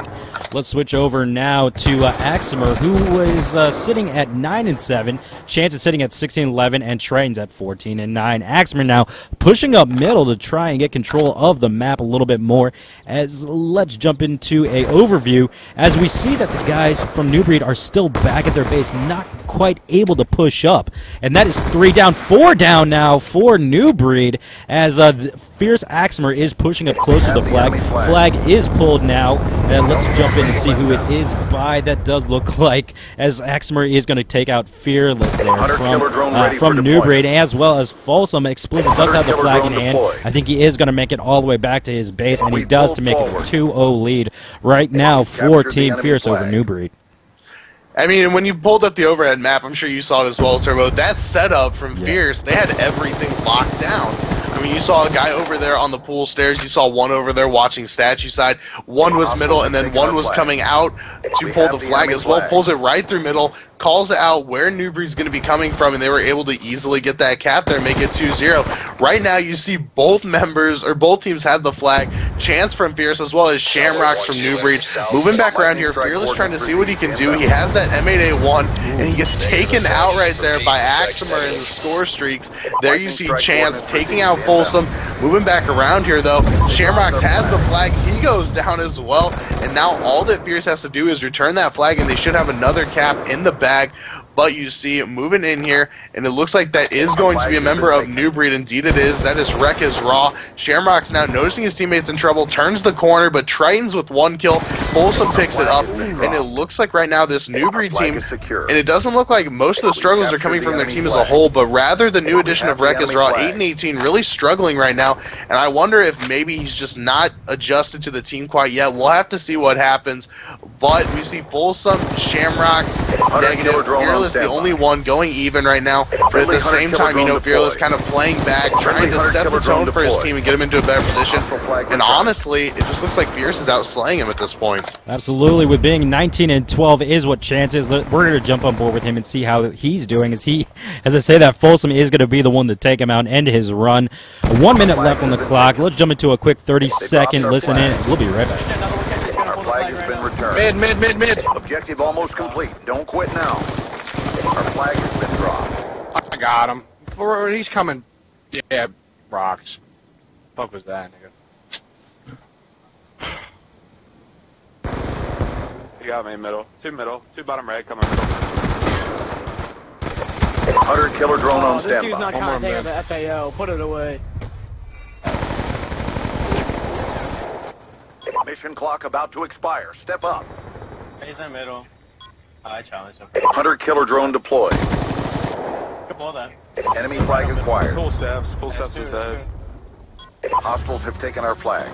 Let's switch over now to Aximer, who is sitting at 9-7. Chance is sitting at 16-11, and Triton's at 14-9. Aximer now pushing up middle to try and get control of the map a little bit more. As let's jump into a overview as we see that the guys from New Breed are still back at their base, not quite able to push up, and that is 3 down, 4 down now for New Breed as Fierce Aximer is pushing up close to the flag. Flag is pulled now, and let's jump in and see who it is by. That does look like as Aximer is going to take out Fearless there from New Breed, as well as Folsom. Explicit does have the flag in hand. I think he is going to make it all the way back to his base, and he does to make it a 2-0 lead right now for Team Fierce over New Breed. I mean, when you pulled up the overhead map, I'm sure you saw it as well, Turbo. That setup from Fierce, they had everything locked down. I mean, you saw a guy over there on the pool stairs. You saw one over there watching statue side. One was middle, and then one was coming out to pull the flag as well. Pulls it right through middle, calls it out where New Breed's going to be coming from, and they were able to easily get that cap there and make it 2-0. Right now, you see both members, or both teams have the flag. Chance from Fierce as well as Shamrocks from New Breed. Moving back around here, Fearless trying to see what he can do. He has that M8A1, and he gets taken out right there by Aximer in the score streaks. There you see Chance taking out Folsom. Moving back around here, though, Shamrocks has the flag. He goes down as well, and now all that Fierce has to do is return that flag, and they should have another cap in the bag. But you see moving in here, and it looks like that is going to be a member of New Breed. Indeed it is. That is Wreck is Raw. Shamrock's now noticing his teammates in trouble, turns the corner, but Triton's with 1 kill. Folsom picks it up, and it looks like right now this New Breed team, and it doesn't look like most of the struggles are coming from their team as a whole, but rather the new addition of Wreck is Raw, 8-18, really struggling right now, and I wonder if maybe he's just not adjusted to the team quite yet. We'll have to see what happens, but we see Folsom, Shamrocks, negative, Fearless the only one going even right now, but at the same time, you know, Fearless kind of playing back, trying to set the tone for his team and get him into a better position, and honestly, it just looks like Fierce is outslaying him at this point. Absolutely, with being 19-12 is what Chance is. We're going to jump on board with him and see how he's doing. As I say that, Folsom is going to be the one to take him out and end his run. 1 minute left on the clock. Let's jump into a quick 30-second listen in. We'll be right back. Our flag has been returned. Mid. Objective almost complete. Don't quit now. Our flag has been dropped. I got him. He's coming. Yeah, rocks. Fuck was that, nigga? You got me middle. 2 bottom right, coming. Hunter killer drone on This dude's standby. not trying to take the FAO. Put it away. Mission clock about to expire. Step up. He's in the middle. I challenge him. Hunter killer drone deployed. Good ball then. Enemy flag acquired. Full steps is dead. Hostiles have taken our flag.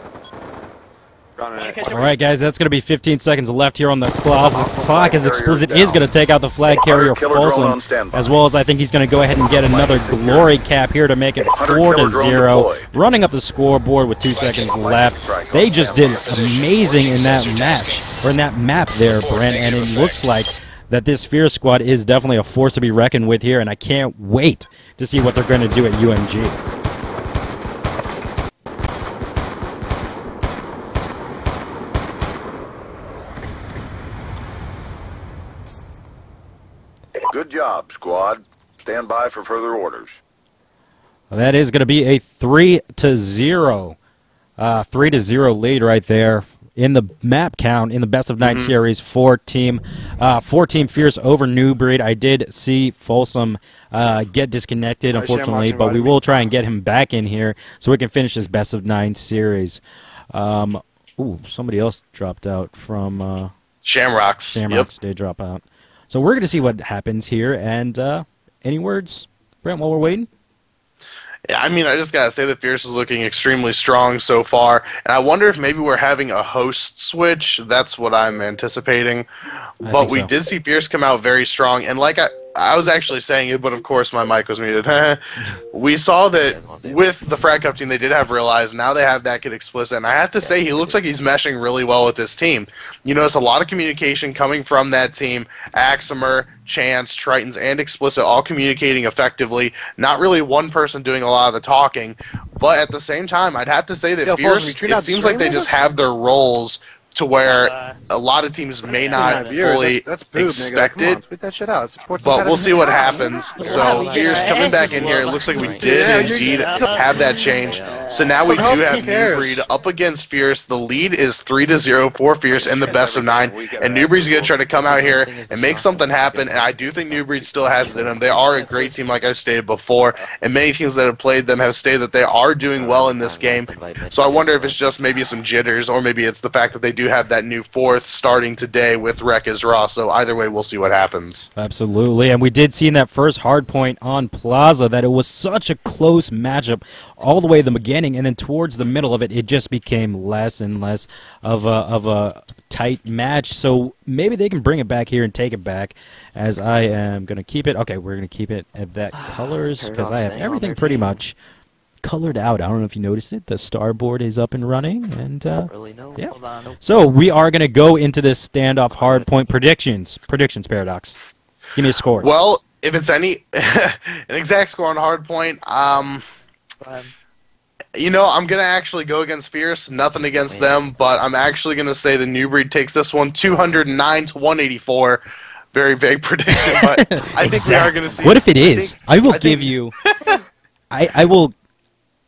All right, guys, that's going to be 15 seconds left here on the clock. The clock is Explicit is going to take out the flag carrier Folsom, as well as I think he's going to go ahead and get another glory cap here to make it 4-0. Running up the scoreboard with 2 seconds left. They just did amazing in that match, or in that map there, Brent, and it looks like that this Fierce squad is definitely a force to be reckoned with here, and I can't wait to see what they're going to do at UMG. Good job, squad. Stand by for further orders. That is going to be a 3-0. 3-0 lead right there in the map count in the best of 9 series for Team Fierce over New Breed. I did see Folsom get disconnected, unfortunately, but we will try and get him back in here so we can finish this best of 9 series. Ooh, somebody else dropped out from Shamrocks. Shamrocks did drop out. So we're going to see what happens here. And any words, Brent, while we're waiting? Yeah, I mean, I just got to say that Fierce is looking extremely strong so far. And I wonder if maybe we're having a host switch. That's what I'm anticipating. But we did see Fierce come out very strong. And like I was actually saying it, but of course my mic was muted. We saw that with the Frag Cup team, they did have Realize. Now they have that kid Explicit. And I have to say, he looks like he's meshing really well with this team. You notice a lot of communication coming from that team. Aximer, Chance, Tritons, and Explicit all communicating effectively. Not really one person doing a lot of the talking. But at the same time, I'd have to say that Fierce, it seems like they just have their roles to where a lot of teams may not fully That's poop, expect nigga. Come on, it. spit that shit out. Sports But we'll Academy. see what happens. So Yeah, Fierce yeah, coming back yeah. in here. It looks like we Yeah, did you're indeed good. have that change. So now we do have New Breed up against Fierce. The lead is 3-0 for Fierce in the best of 9. And New Breed's going to try to come out here and make something happen. And I do think New Breed still has it in them. They are a great team, like I stated before. And many teams that have played them have stated that they are doing well in this game. So I wonder if it's just maybe some jitters, or maybe it's the fact that they do have that new 4th starting today with Rek as Raw. So either way, we'll see what happens. Absolutely, and we did see in that first hard point on Plaza that it was such a close matchup all the way in the beginning, and then towards the middle of it, it just became less and less of a tight match. So maybe they can bring it back here and take it back, as I am going to keep it. Okay, we're going to keep it at that colors, because I have everything pretty much colored out. I don't know if you noticed it. The starboard is up and running, and Really no. yeah. Hold on. So we are going to go into this standoff hard point predictions. Predictions, Paradox. Give me a score. Well, if it's any an exact score on hard point, you know, I'm going to actually go against Fierce. Nothing against them, but I'm actually going to say the New Breed takes this one 209-184. Very vague prediction, but I think we are going to see. What if it is? I will think- give you. I will.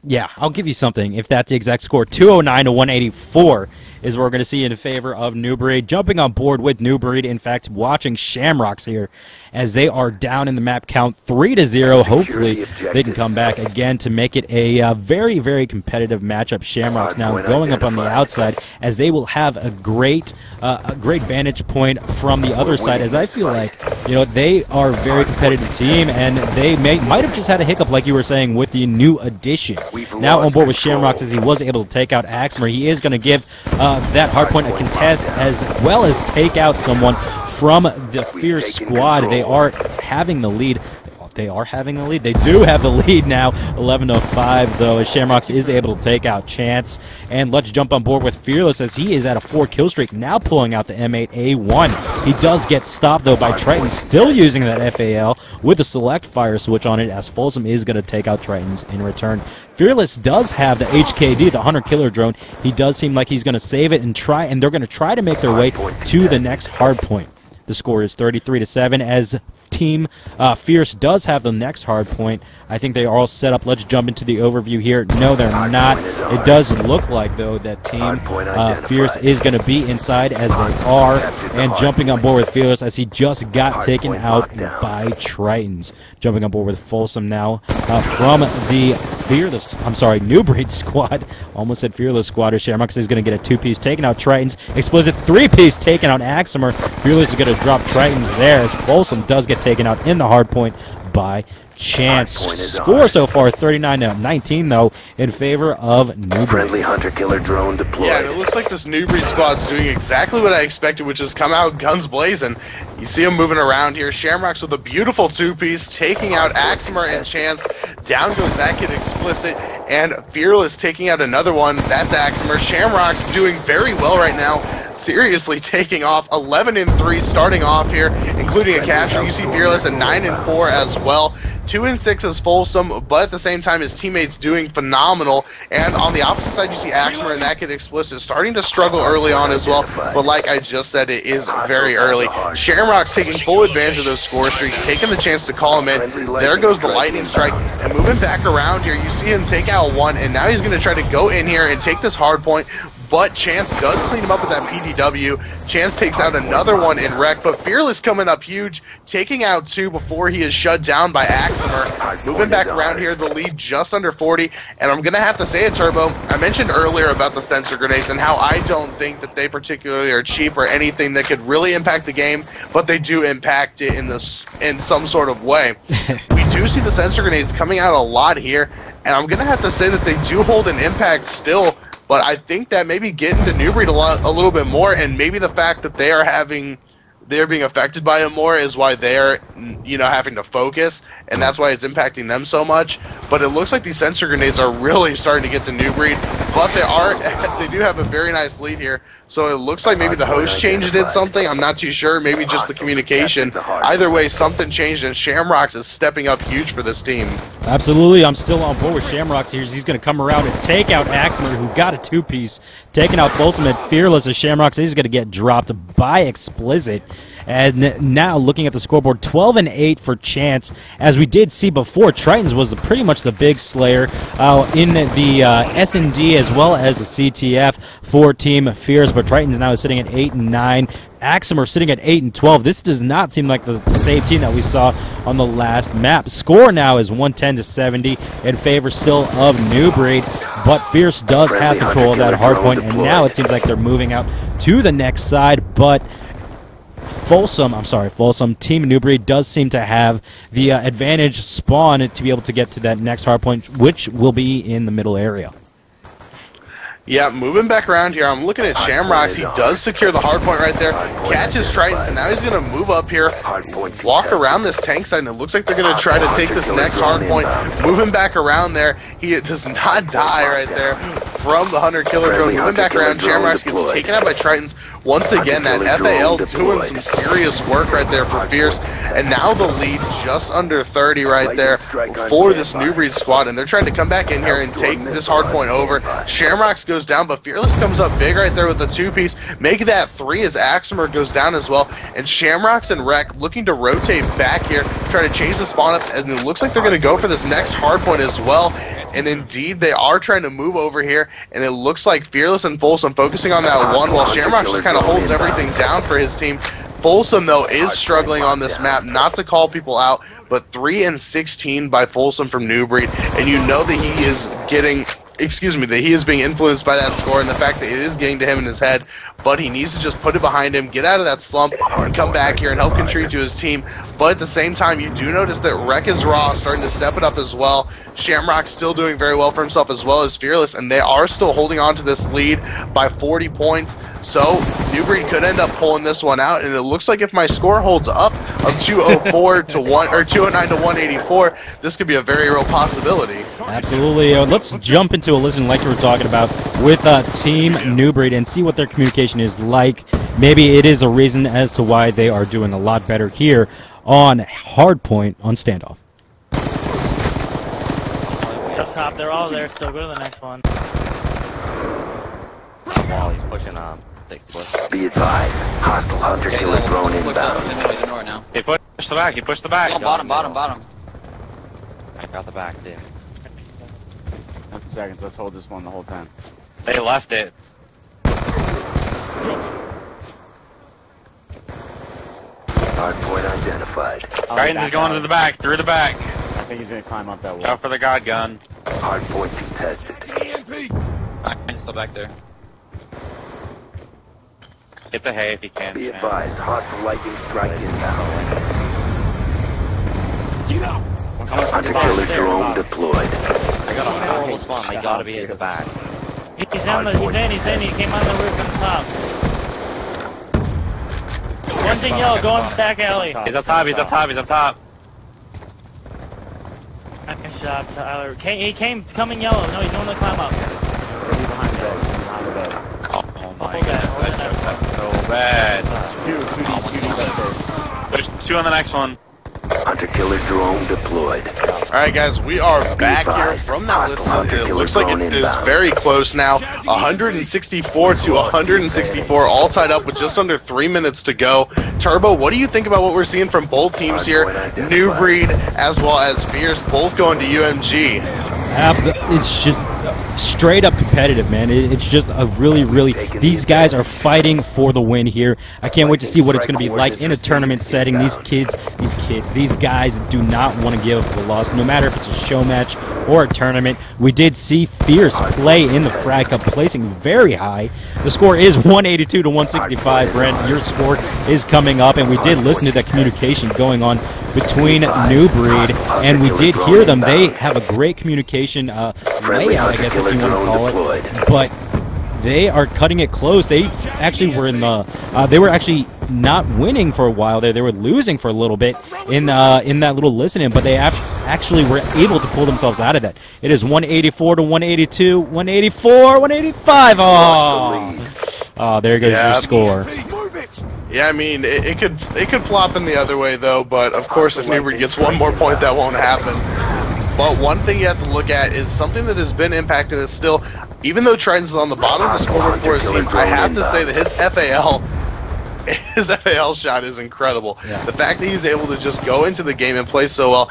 Yeah, I'll give you something if that's the exact score. 209-184 is what we're going to see in favor of New Breed. Jumping on board with New Breed, in fact, watching Shamrocks here as they are down in the map count 3-0. Hopefully, they can come back again to make it a very, very competitive matchup. Shamrocks now going up on the outside as they will have a great vantage point from the other side, as I feel like, you know, they are a very competitive team, and they might have just had a hiccup, like you were saying, with the new addition. Now on board with Shamrocks, as he was able to take out Axmer, he is going to give that hardpoint a contest, as well as take out someone from the Fierce squad. They are having the lead. They are having the lead. They do have the lead now, 11-5, though, as Shamrocks is able to take out Chance. And let's jump on board with Fearless, as he is at a 4-kill streak, now pulling out the M8A1. He does get stopped, though, by Triton, still using that FAL with the select fire switch on it, as Folsom is going to take out Tritons in return. Fearless does have the HKD, the Hunter Killer drone. He does seem like he's going to save it and try, and they're going to try to make their way to the next hard point. The score is 33-7, as Team Fierce does have the next hard point. I think they are all set up. Let's jump into the overview here. No, they're not. It does look like, though, that Team Fierce is going to be inside, as they are, and jumping on board with Fearless, as he just got taken out by Tritons. Jumping on board with Folsom now from the New Breed squad. Almost said Fearless squad. Shamrocks is going to get a 2-piece taking out Tritons. Explicit 3-piece taking out Aximer. Fearless is going to drop Tritons there, as Folsom does get taken out in the hard point by Chance. Score so far 39-19, though, in favor of New Breed. Friendly hunter killer drone deployed. Yeah, and it looks like this New Breed squad's doing exactly what I expected, which is come out guns blazing. You see them moving around here. Shamrocks with a beautiful 2-piece, taking out Aximer and Chance. Down goes that kid Explicit, and Fearless taking out another one. That's Aximer. Shamrocks doing very well right now. Seriously taking off 11-3 starting off here, including a capture. You see Fearless at 9-4 as well. 2-6 is Folsom, but at the same time, his teammates doing phenomenal. And on the opposite side, you see Aximer and that kid Explicit starting to struggle early on as well. But like I just said, it is very early. Shamrock's taking full advantage of those score streaks, taking the chance to call him in. There goes the lightning strike, and moving back around here, you see him take out one, and now he's going to try to go in here and take this hard point. But Chance does clean him up with that PDW. Chance takes out another one in Rek, but Fearless coming up huge, taking out 2 before he is shut down by Aximer. Moving back around here, the lead just under 40, and I'm going to have to say it, Turbo. I mentioned earlier about the sensor grenades and how I don't think that they particularly are cheap or anything that could really impact the game, but they do impact it in some sort of way. We do see the sensor grenades coming out a lot here, and I'm going to have to say that they do hold an impact still. But I think that maybe getting to New Breed a little bit more, and maybe the fact that they're being affected by it more is why they're, you know, having to focus, and that's why it's impacting them so much. But it looks like these sensor grenades are really starting to get to New Breed. but they do have a very nice lead here. So it looks like maybe the host change did something. I'm not too sure. Maybe just the communication. Either way, something changed, and Shamrocks is stepping up huge for this team. Absolutely. I'm still on board with Shamrocks here. He's going to come around and take out Aximer, who got a two-piece. Taking out Folsom and Fearless as Shamrocks is going to get dropped by Explicit. And now looking at the scoreboard, 12-8 for Chance. As we did see before, Tritons was pretty much the big slayer in the S&D as well as the CTF for Team Fierce. But Tritons now is sitting at 8-9. Aximer sitting at 8-12. This does not seem like the same team that we saw on the last map. Score now is 110-70 in favor still of New Breed, but Fierce does have control of that hard point, and now it seems like they're moving out to the next side, but Folsom, Team New Breed does seem to have the advantage spawn to be able to get to that next hard point, which will be in the middle area. Yeah, moving back around here, I'm looking at Shamrocks. He does secure the hard point right there, catches Tritons, and now he's going to move up here, walk around this tank side, and it looks like they're going to try to take this next hard point. Moving back around there, he does not die right there from the Hunter Killer drone. Moving back around, Shamrocks gets taken out by Tritons. Once again, that FAL doing some serious work right there for Fierce, and now the lead just under 30 right there for this New Breed squad, and they're trying to come back in here and take this hard point over. Shamrocks goes down, but Fearless comes up big right there with the two-piece. Make that 3 as Aximer goes down as well, and Shamrocks and Rec looking to rotate back here, try to change the spawn up, and it looks like they're going to go for this next hard point as well. And indeed, they are trying to move over here, and it looks like Fearless and Folsom focusing on that one, while Shamrock just kind of holds everything down for his team. Folsom, though, is struggling on this map, not to call people out, but 3-16 by Folsom from New Breed, and you know that he is getting... that he is being influenced by that score and the fact that it is getting to him in his head, but he needs to just put it behind him, get out of that slump, and come back here and help contribute to his team. But at the same time, you do notice that Rec is Raw starting to step it up as well. Shamrock's still doing very well for himself as well as Fearless, and they are still holding on to this lead by 40 points. So New Breed could end up pulling this one out, and it looks like if my score holds up of 204 to 1 or 209 to 184, this could be a very real possibility. Absolutely. Let's jump into a listen like you were talking about with Team New Breed and see what their communication is like. Maybe it is a reason as to why they are doing a lot better here on Hardpoint on Standoff. Up top, they're all there, so go to the next one. Wall, he's pushing 6 Be advised, hostile Hunter Killer drone inbound. He pushed the back, he pushed the back. Bottom. I got the back, dude. 10 seconds, let's hold this one the whole time. They left it. Hardpoint identified. Tritons is going to the back, through the back. I think he's gonna climb up that wall. Go for the God gun. Hardpoint contested. I'm still back there. Get the hay if you can. Be advised, hostile lightning strike inbound. Hunter Killer drone deployed. I got a horrible spawn. They gotta be at the back. He's in. He came on the roof on the top. One thing yellow, going back alley. He's up top. Nice shot, Tyler. He came coming yellow. No, he's going to climb up. He's behind the bed. Oh my Hold that, hold god, that. that's so bad. There's 2 on the next one. Hunter Killer drone deployed. Alright guys, we are back here from that list. It looks like it is very close now. 164 to 164, all tied up with just under 3 minutes to go. Turbo, what do you think about what we're seeing from both teams here? New Breed as well as Fierce, both going to UMG. It's just straight up competitive, man. It's just a really, these guys are fighting for the win here. I can't wait to see what it's going to be like in a tournament setting. These guys do not want to give up the loss, no matter if it's a show match or a tournament. We did see Fierce play in the Frag Cup, placing very high. The score is 182 to 165. Brent, your score is coming up, and we did listen to that communication going on between New Breed, and we did hear them. They have a great communication layout, I guess, if you want to call it. But they are cutting it close. They actually were in the they were actually not winning for a while there. They were losing for a little bit in that little listening, but they actually were able to pull themselves out of that. It is 184 to 182, 184, 185. Oh, there goes your score. Yeah, I mean, it could flop in the other way though, but of course if Newbury gets one more point, that won't happen. But one thing you have to look at is something that has been impacting this still. Even though Triton's is on the bottom of the scoreboard for his team, I have to say that his FAL shot is incredible. Yeah. The fact that he's able to just go into the game and play so well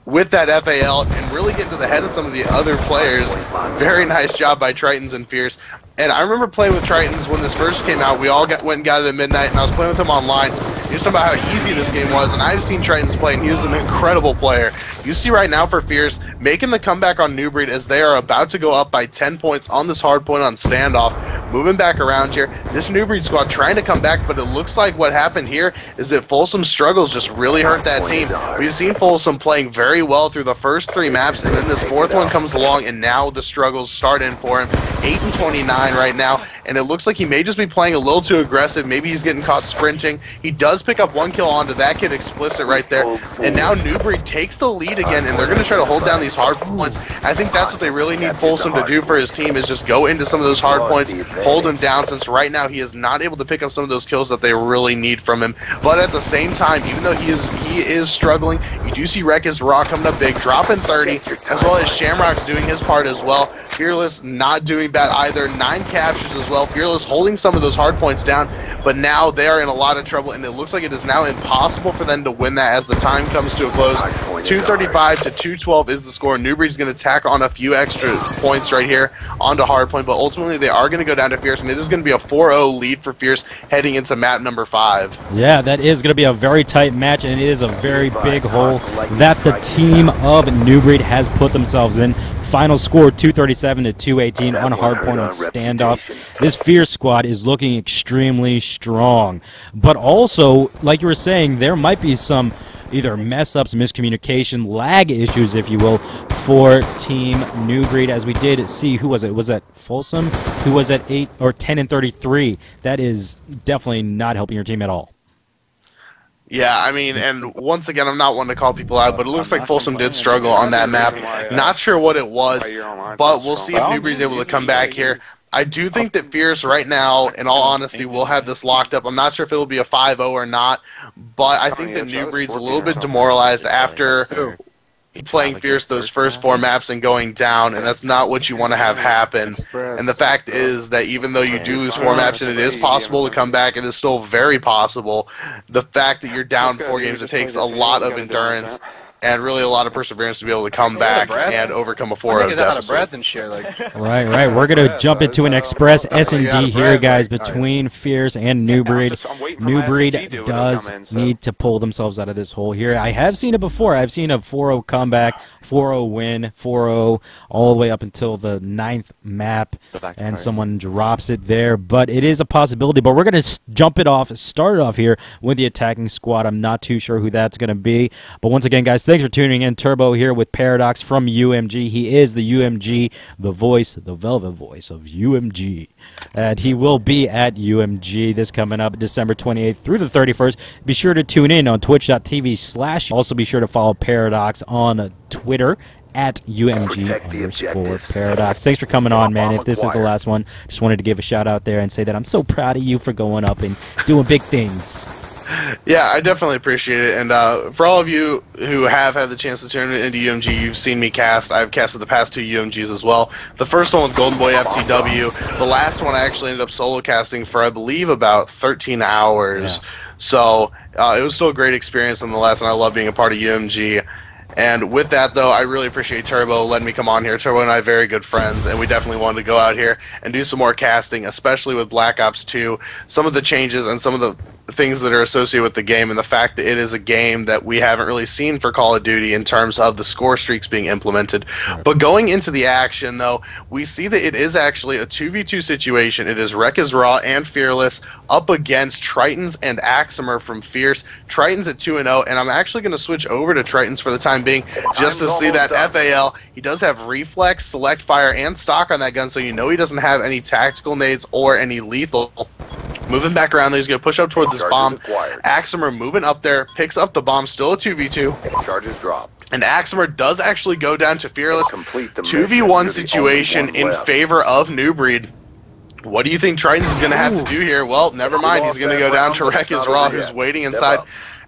with that FAL and really get into the head of some of the other players, very nice job by Tritons and Fierce. And I remember playing with Tritons when this first came out. We all went and got it at midnight, and I was playing with him online. He was talking about how easy this game was, and I've seen Tritons play, and he was an incredible player. You see right now for Fierce, making the comeback on New Breed as they are about to go up by 10 points on this hard point on standoff. Moving back around here, this New Breed squad trying to come back, but it looks like what happened here is that Folsom struggles just really hurt that team. We've seen Folsom playing very well through the first 3 maps, and then this 4th one comes along, and now the struggles start in for him. 8 and 29 right now, and it looks like he may just be playing a little too aggressive. Maybe he's getting caught sprinting. He does pick up 1 kill onto that kid Explicit right there, and now New Breed takes the lead again, and they're going to try to hold down these hard points. I think that's what they really need Folsom to do for his team, is just go into some of those hard points, hold him down, since right now he is not able to pick up some of those kills that they really need from him. But at the same time, even though he is struggling, you do see Rekkus Raw coming up big, dropping 30, as well as Shamrock's doing his part as well. Fearless not doing bad either, 9 captures as well. Fearless holding some of those hard points down, but now they are in a lot of trouble, and it looks like it is now impossible for them to win that as the time comes to a close. 235 to 212 is the score. New Breed's going to tack on a few extra points right here onto hardpoint, but ultimately they are going to go down to Fierce, and it is going to be a 4-0 lead for Fierce heading into map number 5. Yeah, that is going to be a very tight match, and it is a very big hole that the team of New Breed has put themselves in. Final score 237 to 218 on hardpoint on standoff. This Fierce squad is looking extremely strong, but also, like you were saying, there might be some either mess-ups, miscommunication, lag issues, if you will, for Team New Breed, as we did see, who was it? Was that Folsom? Who was at 8 or 10 and 33? That is definitely not helping your team at all. Yeah, I mean, and once again, I'm not one to call people out, but it looks like Folsom did struggle on that map. Not sure what it was, but we'll see if New Breed's able to come back here. I do think that Fierce right now, in all honesty, will have this locked up. I'm not sure if it'll be a 5-0 or not, but I think that New Breed's a little bit demoralized after playing Fierce those first 4 maps and going down, and that's not what you want to have happen. And the fact is that even though you do lose 4 maps and it is possible to come back, it is still very possible. The fact that you're down 4 games, it takes a lot of endurance and really a lot of perseverance to be able to come back and overcome a 4-0 deficit. Right. We're going to jump into an express S&D here, guys, between Fierce and New Breed. New Breed does need to pull themselves out of this hole here. I have seen it before. I've seen a 4-0 comeback, 4-0 win, 4-0 all the way up until the 9th map, and someone drops it there. But it is a possibility. But we're going to start it off here with the attacking squad. I'm not too sure who that's going to be. But once again, guys, thanks for tuning in. Turbo here with Paradox from UMG. He is the UMG, the voice, the velvet voice of UMG. And he will be at UMG this coming up December 28th through the 31st. Be sure to tune in on twitch.tv/. Also be sure to follow Paradox on Twitter at UMG_Paradox. Thanks for coming on, man. If this is the last one, just wanted to give a shout out there and say that I'm so proud of you for going up and doing big things. Yeah, I definitely appreciate it, and for all of you who have had the chance to turn into UMG, you've seen me cast. I've casted the past 2 UMGs as well. The first one with Golden Boy FTW. The last one I actually ended up solo casting for, I believe, about 13 hours. Yeah. So it was still a great experience nonetheless, and I love being a part of UMG. And with that, though, I really appreciate Turbo letting me come on here. Turbo and I are very good friends, and we definitely wanted to go out here and do some more casting, especially with Black Ops 2. Some of the changes and some of the things that are associated with the game and the fact that it is a game that we haven't really seen for Call of Duty in terms of the score streaks being implemented. But going into the action, though, we see that it is actually a 2v2 situation. It is Wreck is Raw and Fearless up against Tritons and Aximer from Fierce. Tritons at 2-0, and I'm actually going to switch over to Tritons for the time being just to see that FAL. He does have Reflex, Select Fire, and Stock on that gun, so you know he doesn't have any tactical nades or any lethal. Moving back around, he's going to push up toward this bomb. Aximer moving up there, picks up the bomb, still a 2v2. Charges dropped. And Aximer does actually go down to Fearless. 2v1 situation in favor of New Breed. What do you think Tritons is going to have to do here? Well, never mind. He's going to go down to Wreck is Raw, who's waiting inside.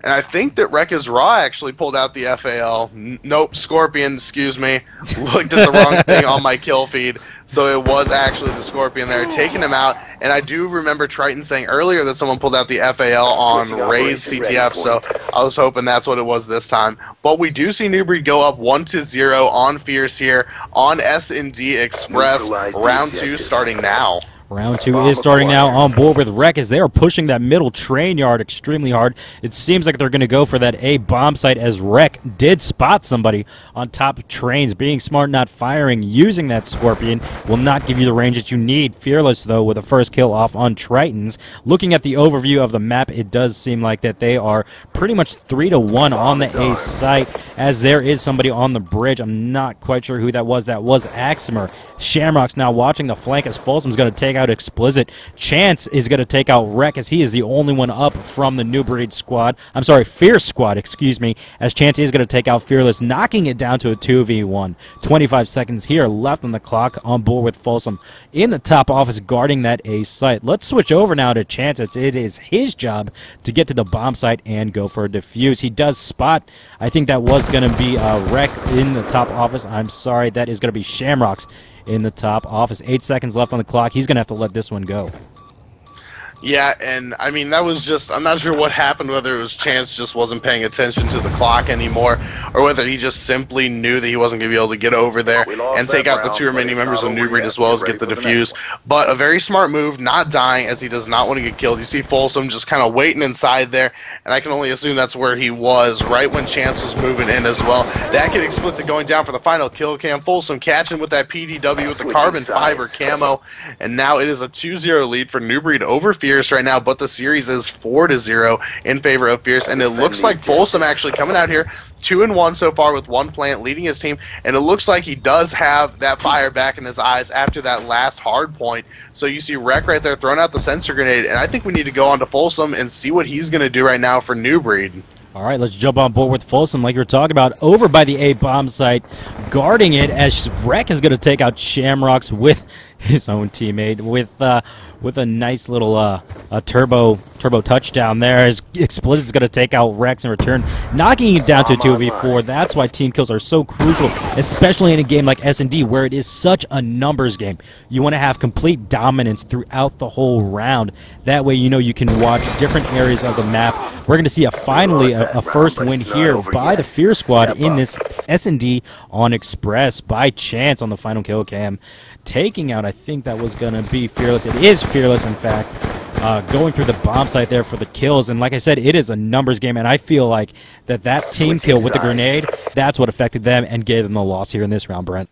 And I think that Wreck is Raw actually pulled out the FAL. Nope, Scorpion, excuse me. Looked at the wrong thing on my kill feed. So it was actually the Scorpion there, taking him out. And I do remember Triton saying earlier that someone pulled out the FAL on Raze CTF, so I was hoping that's what it was this time. But we do see New Breed go up 1-0 on Fierce here on S&D Express. Round 2 starting now. Round 2 is starting now on board with Wreck as they are pushing that middle train yard extremely hard. It seems like they're going to go for that A bomb site as Wreck did spot somebody on top of trains. Being smart, not firing, using that Scorpion will not give you the range that you need. Fearless, though, with a first kill off on Tritons. Looking at the overview of the map, it does seem like that they are pretty much 3-1 on the A site as there is somebody on the bridge. I'm not quite sure who that was. That was Aximer. Shamrock's now watching the flank as Folsom's going to take out Explicit. Chance is going to take out Wreck as he is the only one up from the New Breed squad. I'm sorry, Fierce squad, excuse me, as Chance is going to take out Fearless, knocking it down to a 2v1. 25 seconds here left on the clock on board with Folsom in the top office guarding that A site. Let's switch over now to Chance as it is his job to get to the bomb site and go for a defuse. He does spot, I think that was going to be Wreck in the top office. I'm sorry, that is going to be Shamrocks in the top office. 8 seconds left on the clock. He's going to have to let this one go. Yeah, and I mean, that was just, I'm not sure what happened, whether it was Chance just wasn't paying attention to the clock anymore, or whether he just simply knew that he wasn't going to be able to get over there and take out the 2 remaining members of New Breed as well as get the defuse. But a very smart move, not dying, as he does not want to get killed. You see Folsom just kind of waiting inside there, and I can only assume that's where he was, right when Chance was moving in as well. That Kid Explicit going down for the final kill cam. Folsom catching with that PDW with the carbon fiber camo, and now it is a 2-0 lead for New Breed over Fierce right now, but the series is 4-0 in favor of Fierce, and it looks like Folsom actually coming out here 2-1 so far with 1 plant leading his team, and it looks like he does have that fire back in his eyes after that last hard point. So you see Wreck right there throwing out the sensor grenade, and I think we need to go on to Folsom and see what he's going to do right now for New Breed. All right, let's jump on board with Folsom, like you were talking about, over by the A bomb site, guarding it as Wreck is going to take out Shamrocks with his own teammate with a nice little turbo touchdown there. As Explicit's going to take out Rex in return, knocking it down to a 2v4. That's why team kills are so crucial, especially in a game like S&D where it is such a numbers game. You want to have complete dominance throughout the whole round. That way you know you can watch different areas of the map. We're going to see finally a first win here by the Fierce squad in this S&D on Express by Chance on the final kill cam. Taking out, I think that was going to be Fearless. It is Fearless, in fact, going through the bomb site there for the kills. And like I said, it is a numbers game, and I feel like that team kill with the grenade, that's what affected them and gave them the loss here in this round, Brent.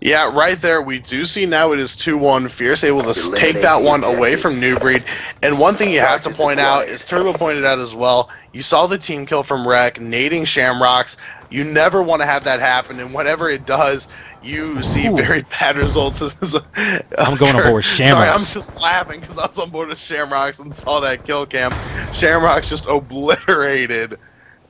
Yeah, right there, we do see now it is 2-1. Fierce able to take that one away from New Breed. And one thing you have to point out is Turbo pointed out as well, you saw the team kill from Wreck, nading Shamrocks. You never want to have that happen, and whenever it does, you see very bad results. I'm going on board with Shamrocks. Sorry, I'm just laughing because I was on board with Shamrocks and saw that kill cam. Shamrocks just obliterated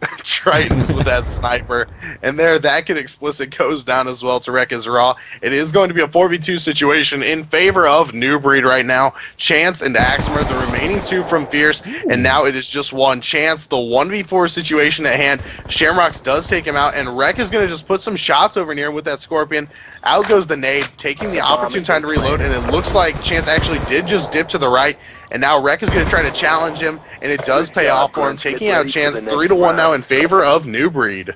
Tritons with that sniper, and there that Kid Explicit goes down as well to Wreck is Raw. It is going to be a 4v2 situation in favor of New Breed right now. Chance and Aximer, the remaining 2 from Fierce, and now it is just 1. Chance, the 1v4 situation at hand. Shamrocks does take him out, and Wreck is going to just put some shots over near him with that Scorpion. Out goes the nade, taking the opportune time to reload, and it looks like Chance actually did just dip to the right, and now Wreck is going to try to challenge him, and it does pay off for him, taking out Chance 3-1 now in favor of New Breed.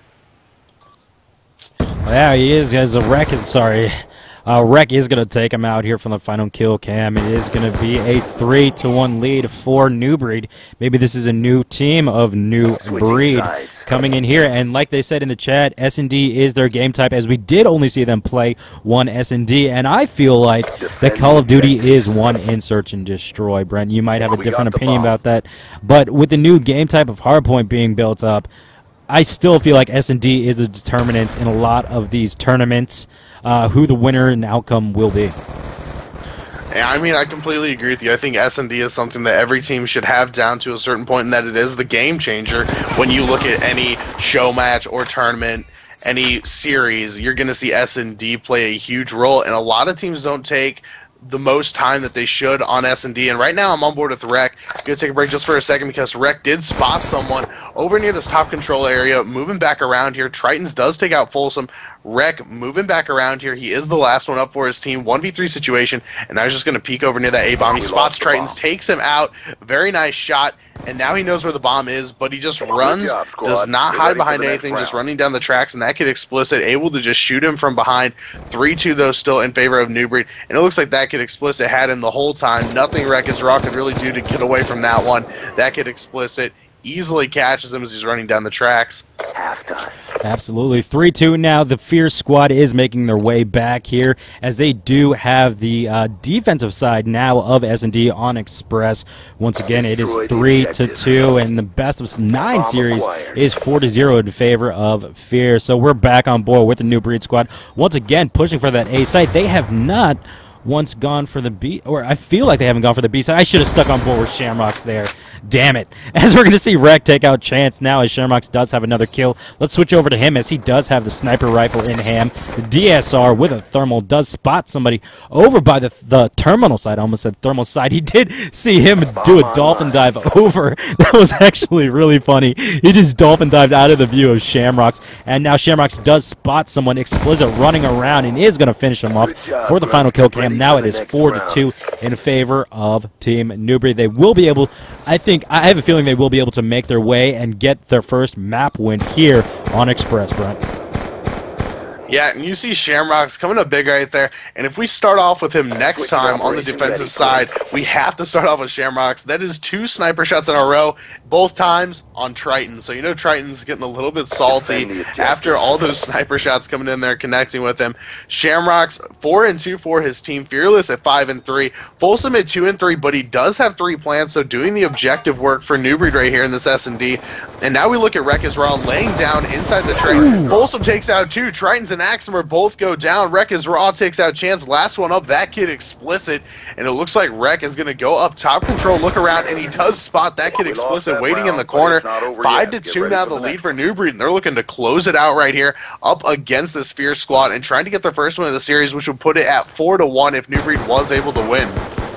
Yeah, he is, guys. Wreck is, sorry. Rec is going to take him out here from the final kill cam. It is going to be a 3-1 lead for New Breed. Maybe this is a new team of New Breed coming in here. And like they said in the chat, S&D is their game type, as we did only see them play one S&D. And I feel like that Call of Duty is one in search and destroy. Brent, you might have a different opinion about that. But with the new game type of Hardpoint being built up, I still feel like S&D is a determinant in a lot of these tournaments, who the winner and outcome will be. Yeah, I mean, I completely agree with you. I think S&D is something that every team should have down to a certain point, and that it is the game changer. When you look at any show match or tournament, any series, you're going to see S&D play a huge role, and a lot of teams don't take the most time that they should on S&D. And right now I'm on board with Rec. I'm going to take a break just for a second because Rec did spot someone over near this top control area, moving back around here. Tritons does take out Folsom. Rec moving back around here. He is the last one up for his team. 1v3 situation, and I was just going to peek over near that A-bomb. He spots Tritons, takes him out. Very nice shot, and now he knows where the bomb is, but he just runs, does not hide behind anything, just running down the tracks, and that kid Explicit able to just shoot him from behind. 3-2 though, still in favor of New Breed, and it looks like that kid Explicit had him the whole time. Nothing Wreck-Is Raw could really do to get away from that one. That kid Explicit easily catches him as he's running down the tracks. Halftime. Absolutely. 3-2 now. The Fierce squad is making their way back here, as they do have the defensive side now of S&D on Express. Once again, it is 3-2, and the best of 9 series is 4-0 in favor of Fierce. So we're back on board with the New Breed squad. Once again, pushing for that A site. They have not once gone for the B, or I feel like they haven't gone for the B side. I should have stuck on board with Shamrocks there. Damn it. As we're going to see Rec take out Chance now, as Shamrocks does have another kill. Let's switch over to him, as he does have the sniper rifle in hand. The DSR with a thermal does spot somebody over by the terminal side. I almost said thermal side. He did see him do a dolphin dive over. That was actually really funny. He just dolphin dived out of the view of Shamrocks, and now Shamrocks does spot someone Explicit running around and is going to finish him off for the final kill cam. Now it is 4-2 in favor of Team New Breed. They will be able, I have a feeling they will be able to make their way and get their first map win here on Express, Brent. Yeah, and you see Shamrocks coming up big right there. And if we start off with him next time on the defensive side, we have to start off with Shamrocks. That is 2 sniper shots in a row, both times on Triton. So you know Triton's getting a little bit salty after all those sniper shots coming in there, connecting with him. Shamrocks 4-2 for his team. Fearless at 5-3. Folsom at 2-3, but he does have 3 plants, so doing the objective work for New Breed right here in this S&D. And now we look at Wreck-Is Raw laying down inside the tray. Folsom takes out 2. Triton's and Aximer both go down. Wreck-Is Raw takes out Chance. Last one up, that kid Explicit. And it looks like Wreck is going to go up top control, look around, and he does spot that kid Explicit waiting in the corner. 5-2 now the lead for New Breed, and they're looking to close it out right here up against this Fierce squad and trying to get their first win of the series, which would put it at 4-1 if New Breed was able to win.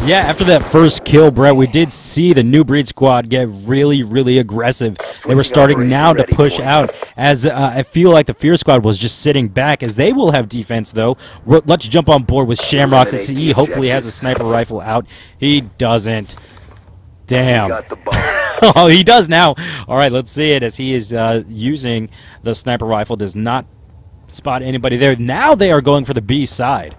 Yeah, after that first kill, Brett, we did see the New Breed squad get really, really aggressive. They were starting now to push out, as I feel like the Fierce squad was just sitting back, as they will have defense, though. Let's jump on board with Shamrocks, and he hopefully has a sniper rifle out. He doesn't. Damn. Oh, he does now. All right, let's see it, as he is using the sniper rifle. Does not spot anybody there. Now they are going for the B side.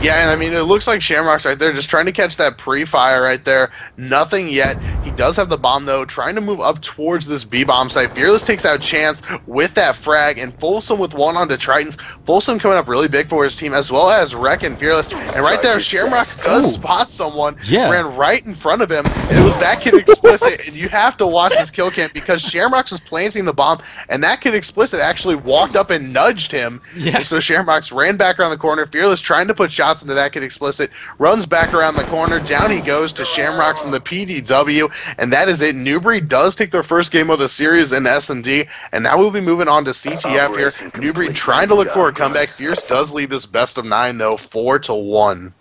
Yeah, and I mean, it looks like Shamrocks right there, just trying to catch that pre-fire right there. Nothing yet. He does have the bomb, though, trying to move up towards this B-bomb site. Fearless takes out Chance with that frag, and Folsom with one onto Tritons. Folsom coming up really big for his team, as well as Wreck and Fearless. And right there, Shamrocks does spot someone, ran right in front of him, and it was that kid Explicit. And you have to watch this kill cam, because Shamrocks was planting the bomb, and that kid Explicit actually walked up and nudged him. Yeah. And so Shamrocks ran back around the corner. Fearless trying to put shots into that kid Explicit, runs back around the corner, down he goes to Shamrocks in the PDW, and that is it. New Breed does take their first game of the series in S&D, and now we'll be moving on to CTF here. New Breed trying to look for a comeback. Fierce does lead this best of 9, though, 4-1.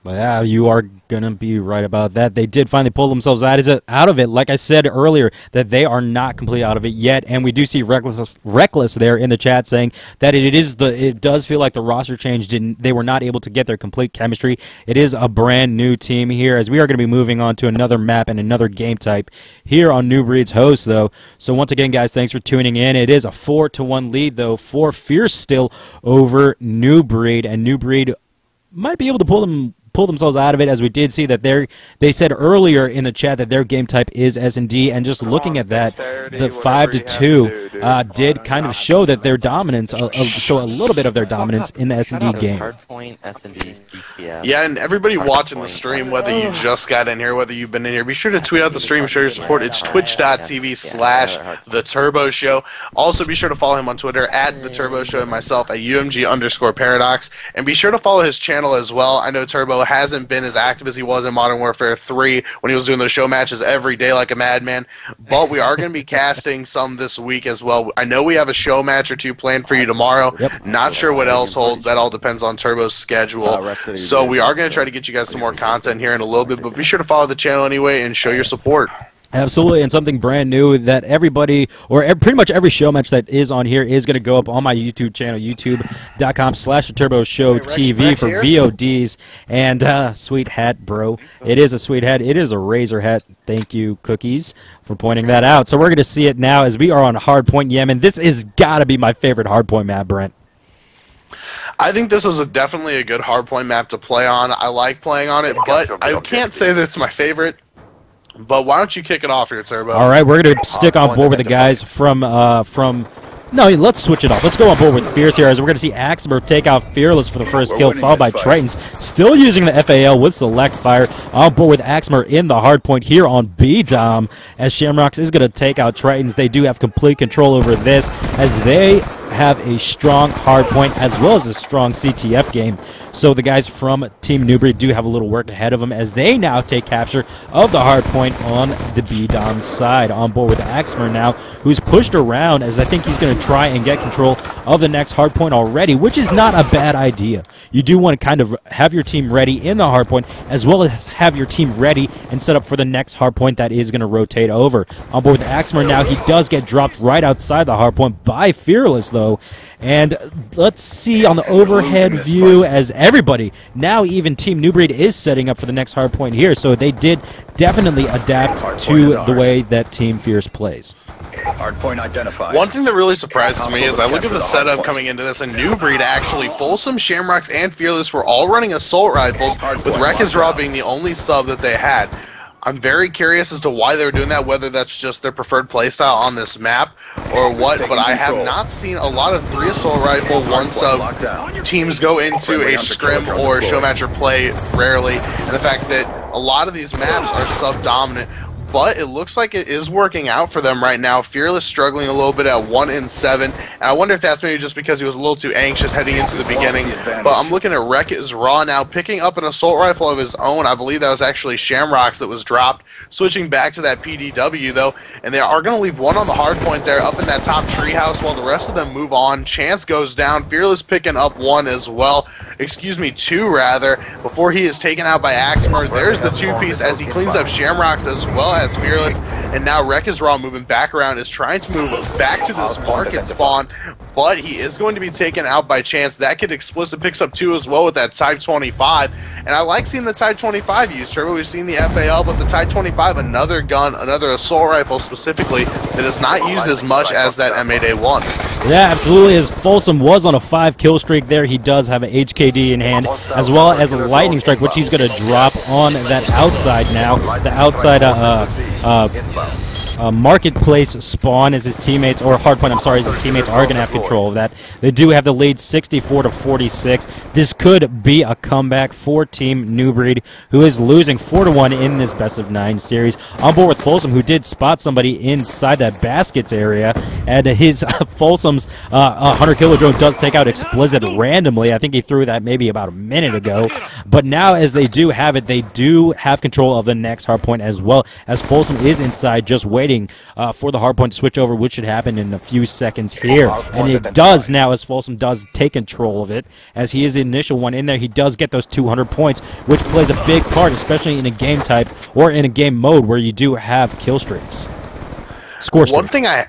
Yeah, you are going to be right about that. They did finally pull themselves out of it. Like I said earlier, that they are not completely out of it yet. And we do see Reckless there in the chat saying that it does feel like the roster change they were not able to get their complete chemistry. It is a brand new team here, as we are going to be moving on to another map and another game type here on New Breed's host, though. So once again, guys, thanks for tuning in. It is a 4-1 lead, though, for Fierce still over New Breed, and New Breed might be able to pull themselves out of it, as we did see that they said earlier in the chat that their game type is S&D, and just looking at that, the 5-2 did kind of show that their dominance, show a little bit of their dominance in the S&D game. Hardpoint, S&D, CTF. Yeah, and everybody watching the stream, whether you just got in here, whether you've been in here, be sure to tweet out the stream, show your support. It's twitch.tv/TheTurboShow. Also, be sure to follow him on Twitter @TheTurboShow and myself at UMG_Paradox. And be sure to follow his channel as well. I know Turbo hasn't been as active as he was in Modern Warfare 3 when he was doing those show matches every day like a madman, but we are going to be casting some this week as well. I know we have a show match or two planned for you tomorrow. Yep. Not sure what else holds. That all depends on Turbo's schedule. So we are going to try to get you guys some more content here in a little bit, but be sure to follow the channel anyway and show your support. Absolutely, and something brand new that everybody, or pretty much every show match that is on here is going to go up on my YouTube channel, youtube.com/TheTurboShowTV for VODs. And sweet hat, bro. It is a sweet hat. It is a Razor hat. Thank you, Cookies, for pointing that out. So we're going to see it now as we are on Hardpoint Yemen. This is got to be my favorite Hardpoint map, Brent. I think this is definitely a good Hardpoint map to play on. I like playing on it, but I can't say that it's my favorite. But why don't you kick it off here, Turbo? All right, we're going to stick on board with the guys from no, let's switch it off. Let's go on board with Fierce here, as we're going to see Axmer take out Fearless for the first kill, followed by Tritons. Still using the FAL with Select Fire. On board with Axmer in the hard point here on B-Dom, as Shamrocks is going to take out Tritons. They do have complete control over this, as they have a strong hard point as well as a strong CTF game. So the guys from Team New Breed do have a little work ahead of them, as they now take capture of the hard point on the B-Dom side. On board with Axmer now, who's pushed around, as I think he's going to try and get control of the next hard point already, which is not a bad idea. You do want to kind of have your team ready in the hard point, as well as have your team ready and set up for the next hard point that is going to rotate over. On board with Axmer now, he does get dropped right outside the hard point by Fearless, though. And let's see on the overhead view, as everybody, now even Team New Breed, is setting up for the next hard point here. So they did definitely adapt to the way that Team Fierce plays. Hardpoint identified. One thing that really surprises me is I look at the setup coming into this, and New Breed actually, Folsom, Shamrocks, and Fearless were all running assault rifles, with Rekizraw being the only sub that they had. I'm very curious as to why they were doing that, whether that's just their preferred playstyle on this map or what, but I have not seen a lot of 3 assault rifle, 1 sub teams go into a scrim or show match or play rarely, and the fact that a lot of these maps are sub-dominant. But it looks like it is working out for them right now. Fearless struggling a little bit at 1 in 7. And I wonder if that's maybe just because he was a little too anxious heading into the beginning. But I'm looking at Rekizraw now picking up an assault rifle of his own. I believe that was actually Shamrocks that was dropped. Switching back to that PDW, though. And they are going to leave one on the hard point there up in that top treehouse while the rest of them move on. Chance goes down. Fearless picking up 1 as well. Excuse me, 2 rather. Before he is taken out by Axmer. There's the 2-piece as he cleans up Shamrocks as well as Fearless, and now Rekizraw moving back around is trying to move back to this market spawn, but he is going to be taken out by Chance. That kid Explicit picks up 2 as well with that Type 25, and I like seeing the Type 25 used. Turbo, we've seen the FAL, but the Type 25, another gun, another assault rifle specifically, that is not used as much as that M8A1. Yeah, absolutely. As Folsom was on a 5-kill streak there, he does have an HKD in hand, as well as a lightning strike, which he's going to drop on that outside now. The outside marketplace spawn as his teammates, or hardpoint, I'm sorry, as his teammates are going to have control of that. They do have the lead 64-46. This could be a comeback for Team New Breed, who is losing 4-1 in this best-of-9 series. On board with Folsom, who did spot somebody inside that baskets area, and his Folsom's Hunter Killer Drone does take out Explicit randomly. I think he threw that maybe about a minute ago. But now as they do have it, they do have control of the next hardpoint as well, as Folsom is inside just waiting for the hardpoint to switch over, which should happen in a few seconds here. And it does now, as Folsom does take control of it, as he is the initial one in there. He does get those 200 points, which plays a big part, especially in a game type or in a game mode where you do have kill streaks. Score streaks. One thing I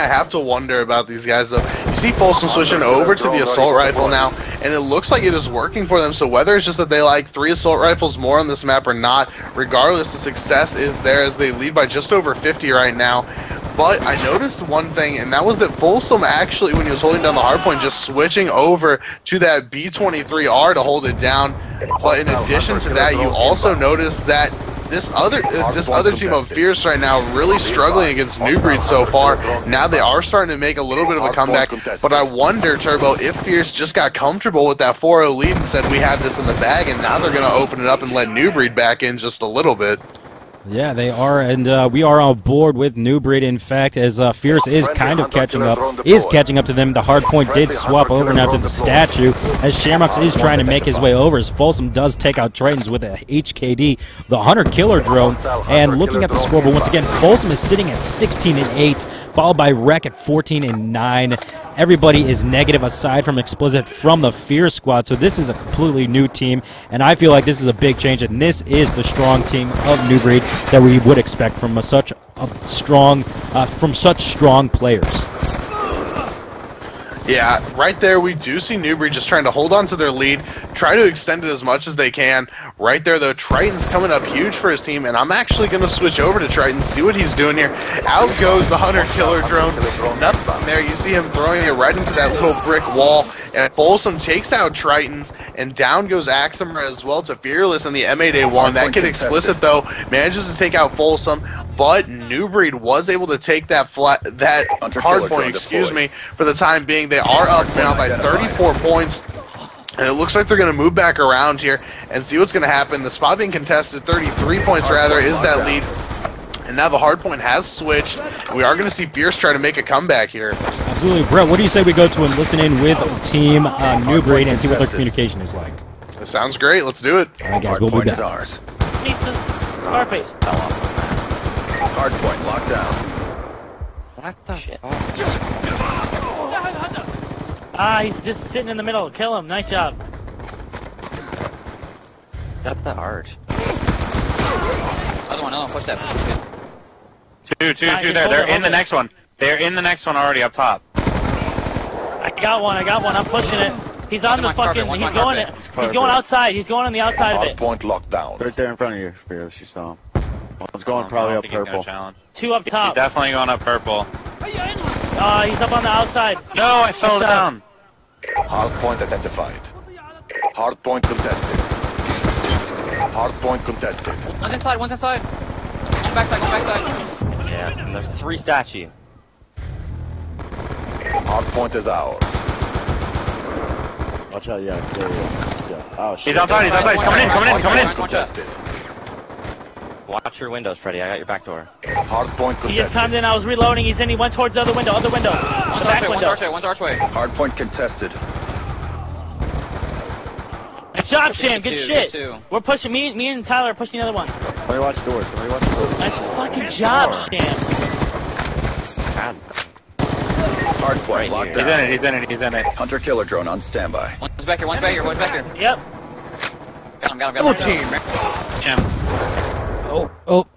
have to wonder about these guys, though, you see Folsom switching over to the assault rifle now, and it looks like it is working for them. So whether it's just that they like 3 assault rifles more on this map or not, regardless, the success is there as they lead by just over 50 right now. But I noticed one thing, and that was that Folsom actually, when he was holding down the hardpoint, just switching over to that B-23R to hold it down. But in addition to that, you also noticed that this other team of Fierce right now really struggling against New Breed so far. Now they are starting to make a little bit of a comeback, but I wonder, Turbo, if Fierce just got comfortable with that 4-0 lead and said we have this in the bag, and now they're going to open it up and let New Breed back in just a little bit. Yeah, they are, and we are on board with New Breed, in fact, as Fierce is kind of catching up to them. The hard point did swap over now to the statue, as Shamrocks is trying to make his way over, as Folsom does take out Tritons with a HKD, the Hunter Killer Drone. And looking at the scoreboard, once again, Folsom is sitting at 16-8, followed by Rec at 14-9. Everybody is negative aside from Explicit from the Fierce squad, so this is a completely new team, and I feel like this is a big change, and this is the strong team of New Breed that we would expect from such strong players. Yeah, right there we do see New Breed just trying to hold on to their lead, try to extend it as much as they can. Right there, though, Triton's coming up huge for his team, and I'm actually going to switch over to Triton, see what he's doing here. Out goes the Hunter Killer Drone. Nothing there. You see him throwing it right into that little brick wall, and Folsom takes out Tritons, and down goes Aximer as well to Fearless in the M8A1. That kid Explicit, though, manages to take out Folsom, but New Breed was able to take that hardpoint, excuse me, for the time being. They are up now by 34 points. And it looks like they're going to move back around here and see what's going to happen. The spot being contested, 33 points rather, is that lead. And now the hardpoint has switched. We are going to see Fierce try to make a comeback here. Absolutely. Brett, what do you say we go to and listen in with Team New Breed and see what their communication is like? It sounds great. Let's do it. All right, guys, we'll be back. Scarface. Hardpoint locked down. What the shit? Ah, he's just sitting in the middle. Kill him. Nice job. Got the arch. Another one, push that. Two there. They're in the next one. They're in the next one already up top. I got one. I'm pushing it. He's on the fucking. He's going outside. He's going on the outside of it. Hardpoint locked down. Right there in front of you, Fearless. You saw him. One's going probably up purple. 2 up top. He's definitely going up purple. He's up on the outside. No, I fell down. Hardpoint identified. Hardpoint contested. Hardpoint contested. One's inside. One backside. Yeah, and there's 3 statue. Hardpoint is ours. Watch out, yeah. Oh, shit. He's outside. He's coming in. Contested. Watch your windows, Freddy. I got your back door. Hardpoint contested. He just timed in. I was reloading. He's in. He went towards the other window. The back window. One's archway. Hardpoint contested. Good job, Sham. Good shit. Two. We're pushing. Me and Tyler are pushing the other one. Somebody watch doors. Nice fucking job, Sham. Hardpoint locked down. He's in it. Hunter Killer Drone on standby. One's back here. Yep. Got him. Team. Oh.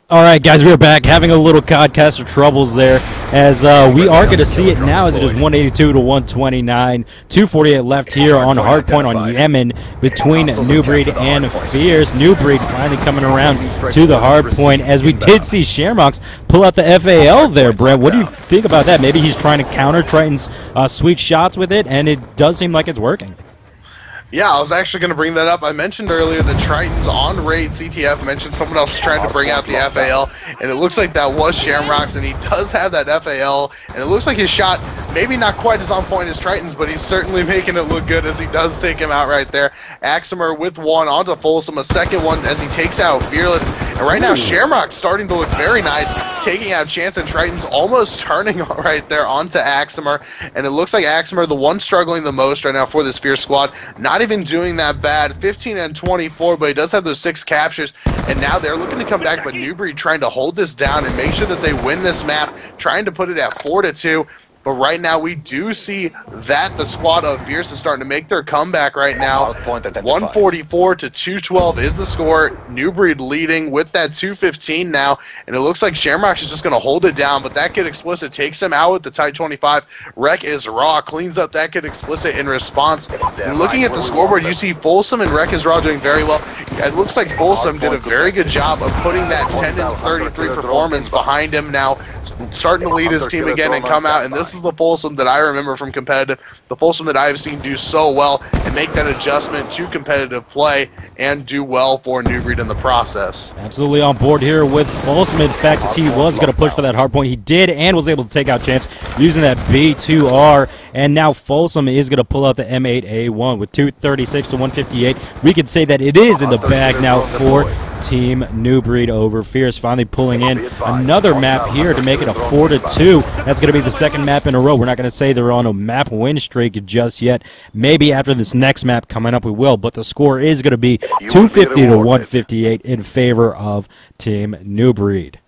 All right, guys, we're back having a little Codcaster troubles there, as we are going to see it now as it is 182 to 129. 2:48 left here on Hardpoint on Yemen between New Breed and Fierce. New Breed finally coming around to the Hardpoint, as we did see Shamrocks pull out the FAL there, Brent. What do you think about that? Maybe he's trying to counter Triton's sweet shots with it, and it does seem like it's working. Yeah, I was actually going to bring that up. I mentioned earlier that Triton's on raid. CTF mentioned someone else trying to bring out the FAL, and it looks like that was Shamrocks, and he does have that FAL, and it looks like his shot maybe not quite as on point as Triton's, but he's certainly making it look good as he does take him out right there. Aximer with one onto Folsom, a second one as he takes out Fearless. And right now, Shamrock's starting to look very nice, taking out Chance, and Triton's almost turning right there onto Aximer. And it looks like Aximer, the one struggling the most right now for this Fierce squad, not even doing that bad. 15 and 24, but he does have those 6 captures. And now they're looking to come back, but New Breed trying to hold this down and make sure that they win this map, trying to put it at 4-2. But right now, we do see that the squad of Fierce is starting to make their comeback right now. 144 to 212 is the score. New Breed leading with that 215 now. And it looks like Shamrock is just going to hold it down. But that Kid Explicit takes him out with the tight 25. Wreck is Raw, cleans up that Kid Explicit in response. And looking at the scoreboard, you see Folsom and Wreck is Raw doing very well. It looks like Folsom did a very good job of putting that 10 and 33 performance behind him now, starting to lead his team again and come out. And this is the Folsom that I remember from competitive, the Folsom that I have seen do so well and make that adjustment to competitive play and do well for New Breed in the process. Absolutely on board here with Folsom. In fact, as he was going to push for that hard point, he did and was able to take out Chance using that B2R. And now Folsom is going to pull out the M8A1 with 236 to 158. We could say that it is in the bag now for Team New Breed over Fierce, finally pulling in another map here to make it a 4-2. That's going to be the second map in a row. We're not going to say they're on a map win streak just yet. Maybe after this next map coming up we will, but the score is going to be 250 to 158 in favor of Team New Breed.